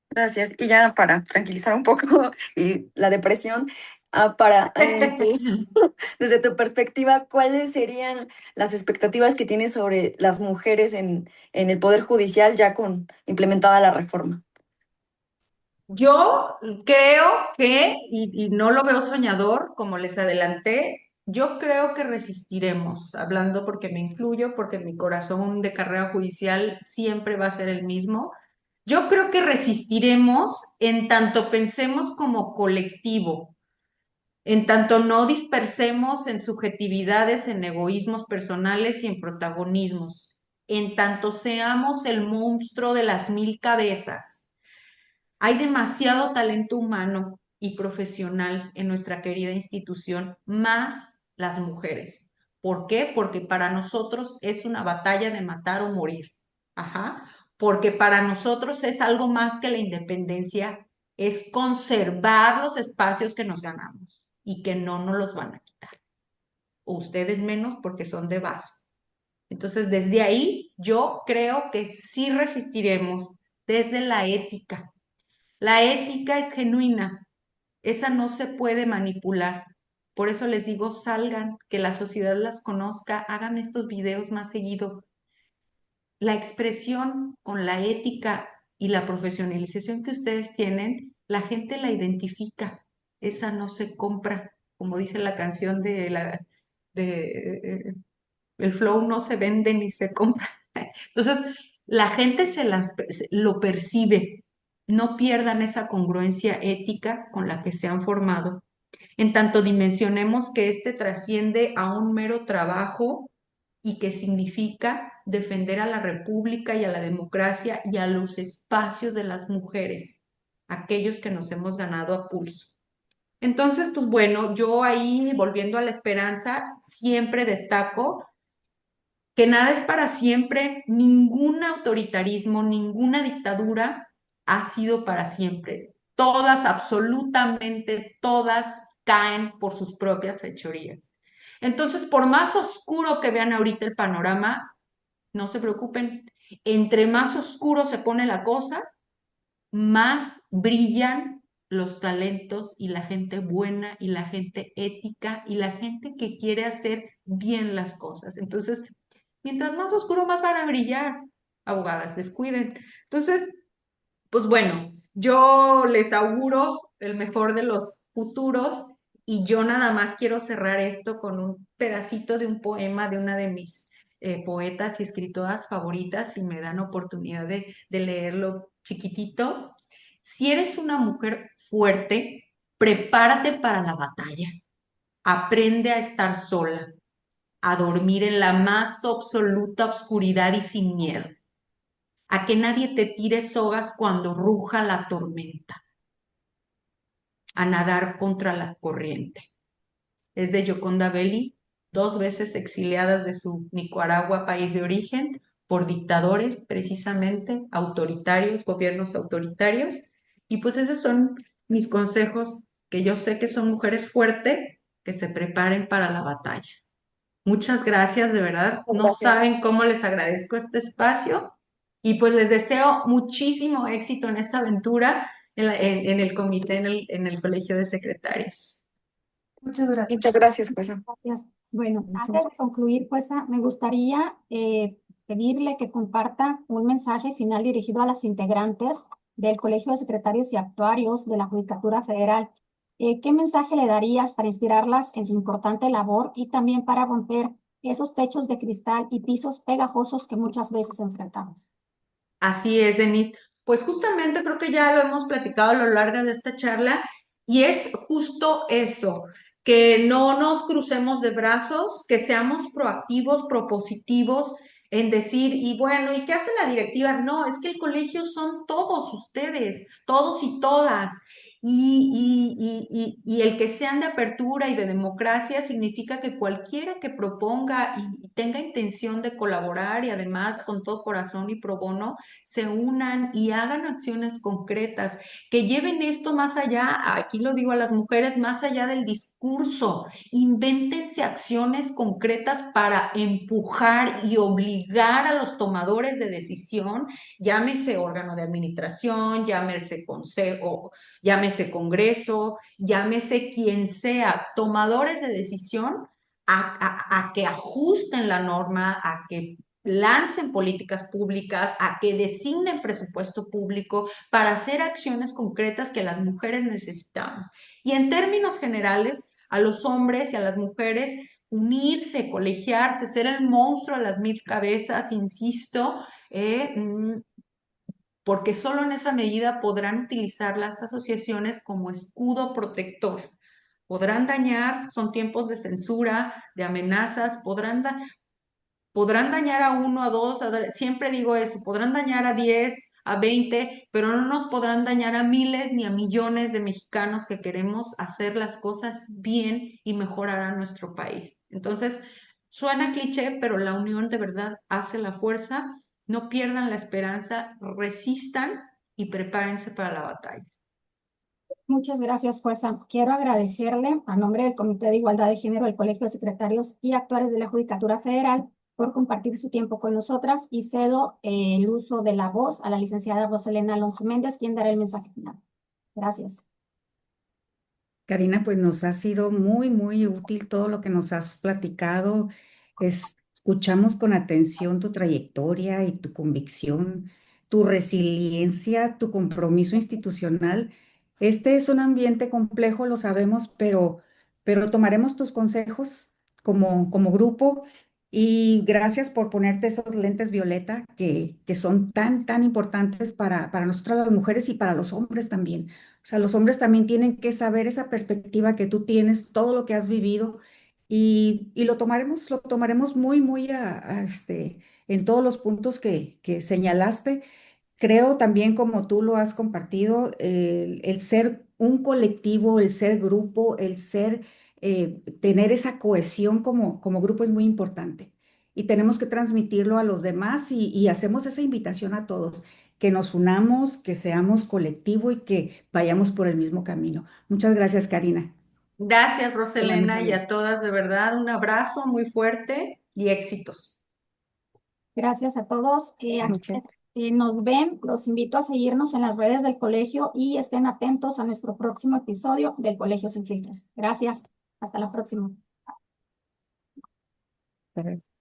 Gracias. Y ya para tranquilizar un poco y la depresión, desde tu perspectiva, ¿cuáles serían las expectativas que tienes sobre las mujeres en el Poder Judicial ya con implementada la reforma? Yo creo y no lo veo soñador, como les adelanté, yo creo que resistiremos, hablando porque me incluyo, porque mi corazón de carrera judicial siempre va a ser el mismo. Yo creo que resistiremos en tanto pensemos como colectivo, en tanto no dispersemos en subjetividades, en egoísmos personales y en protagonismos, en tanto seamos el monstruo de las mil cabezas. Hay demasiado talento humano y profesional en nuestra querida institución, más las mujeres. ¿Por qué? Porque para nosotros es una batalla de matar o morir. Porque para nosotros es algo más que la independencia, es conservar los espacios que nos ganamos y que no nos los van a quitar. O ustedes menos porque son de base. Entonces, desde ahí yo creo que sí resistiremos desde la ética. La ética es genuina, esa no se puede manipular. Por eso les digo, salgan, que la sociedad las conozca, hagan estos videos más seguido. La expresión con la ética y la profesionalización que ustedes tienen, la gente la identifica. Esa no se compra, como dice la canción de el flow no se vende ni se compra. Entonces, la gente lo percibe. No pierdan esa congruencia ética con la que se han formado. En tanto dimensionemos que este trasciende a un mero trabajo y que significa defender a la república y a la democracia y a los espacios de las mujeres, aquellos que nos hemos ganado a pulso. Entonces, pues bueno, yo ahí, volviendo a la esperanza, siempre destaco que nada es para siempre, ningún autoritarismo, ninguna dictadura ha sido para siempre. Todas, absolutamente todas, caen por sus propias fechorías. Entonces, por más oscuro que vean ahorita el panorama, no se preocupen. Entre más oscuro se pone la cosa, más brillan los talentos y la gente buena y la gente ética y la gente que quiere hacer bien las cosas. Entonces, mientras más oscuro, más van a brillar, abogadas, descuiden. Entonces, pues bueno, yo les auguro el mejor de los futuros y yo nada más quiero cerrar esto con un pedacito de un poema de una de mis poetas y escritoras favoritas, si me dan oportunidad de leerlo chiquitito. Si eres una mujer fuerte, prepárate para la batalla. Aprende a estar sola, a dormir en la más absoluta oscuridad y sin miedo, a que nadie te tire sogas cuando ruja la tormenta, a nadar contra la corriente. Es de Gioconda Belli, 2 veces exiliadas de su Nicaragua, país de origen, por dictadores, precisamente, autoritarios, gobiernos autoritarios. Y pues esos son mis consejos, que yo sé que son mujeres fuertes, que se preparen para la batalla. Muchas gracias, de verdad. Muchas No gracias. saben cómo les agradezco este espacio y pues les deseo muchísimo éxito en esta aventura en el comité, en el Colegio de Secretarios. Muchas gracias. Muchas gracias, jueza. Gracias. Bueno, Muchas antes de concluir, pues me gustaría pedirle que comparta un mensaje final dirigido a las integrantes del Colegio de Secretarios y Actuarios de la Judicatura Federal. ¿Qué mensaje le darías para inspirarlas en su importante labor y también para romper esos techos de cristal y pisos pegajosos que muchas veces enfrentamos? Así es, Denise. Pues justamente creo que ya lo hemos platicado a lo largo de esta charla y es justo eso, que no nos crucemos de brazos, que seamos proactivos, propositivos en decir, y bueno, ¿y qué hace la directiva? No, es que el colegio son todos ustedes, todos y todas. Y el que sean de apertura y de democracia significa que cualquiera que proponga y tenga intención de colaborar y además con todo corazón y pro bono, se unan y hagan acciones concretas, que lleven esto más allá, aquí lo digo a las mujeres, más allá del discurso, invéntense acciones concretas para empujar y obligar a los tomadores de decisión, llámese órgano de administración, llámese consejo, llámese congreso, llámese quien sea, tomadores de decisión, a que ajusten la norma, a que lancen políticas públicas, a que designen presupuesto público para hacer acciones concretas que las mujeres necesitamos. Y en términos generales, a los hombres y a las mujeres, unirse, colegiarse, ser el monstruo a las 1000 cabezas, insisto, porque solo en esa medida podrán utilizar las asociaciones como escudo protector. Podrán dañar, son tiempos de censura, de amenazas, podrán dañar a uno, a dos, siempre digo eso, podrán dañar a 10, a 20, pero no nos podrán dañar a miles ni a millones de mexicanos que queremos hacer las cosas bien y mejorar a nuestro país. Entonces, suena cliché, pero la unión de verdad hace la fuerza. No pierdan la esperanza, resistan y prepárense para la batalla. Muchas gracias, jueza. Quiero agradecerle a nombre del Comité de Igualdad de Género del Colegio de Secretarios y Actuarios de la Judicatura Federal por compartir su tiempo con nosotras y cedo el uso de la voz a la licenciada Roselena Alonso Méndez, quien dará el mensaje final. Gracias. Karina, pues nos ha sido muy, muy útil todo lo que nos has platicado. Escuchamos con atención tu trayectoria y tu convicción, tu resiliencia, tu compromiso institucional. Este es un ambiente complejo, lo sabemos, pero tomaremos tus consejos como grupo y gracias por ponerte esos lentes violeta que son tan, tan importantes para nosotras las mujeres y para los hombres también. O sea, los hombres también tienen que saber esa perspectiva que tú tienes, todo lo que has vivido y lo tomaremos muy, muy en todos los puntos que señalaste. Creo también, como tú lo has compartido, el ser un colectivo, el ser grupo, tener esa cohesión como grupo es muy importante. Y tenemos que transmitirlo a los demás y hacemos esa invitación a todos, que nos unamos, que seamos colectivo y que vayamos por el mismo camino. Muchas gracias, Karina. Gracias, Te la Roselena, mesa y bien. a todas, de verdad, un abrazo muy fuerte y éxitos. Gracias a todos. Muchas Nos ven, los invito a seguirnos en las redes del colegio y estén atentos a nuestro próximo episodio del Colegio Sin Filtros. Gracias. Hasta la próxima. gracias.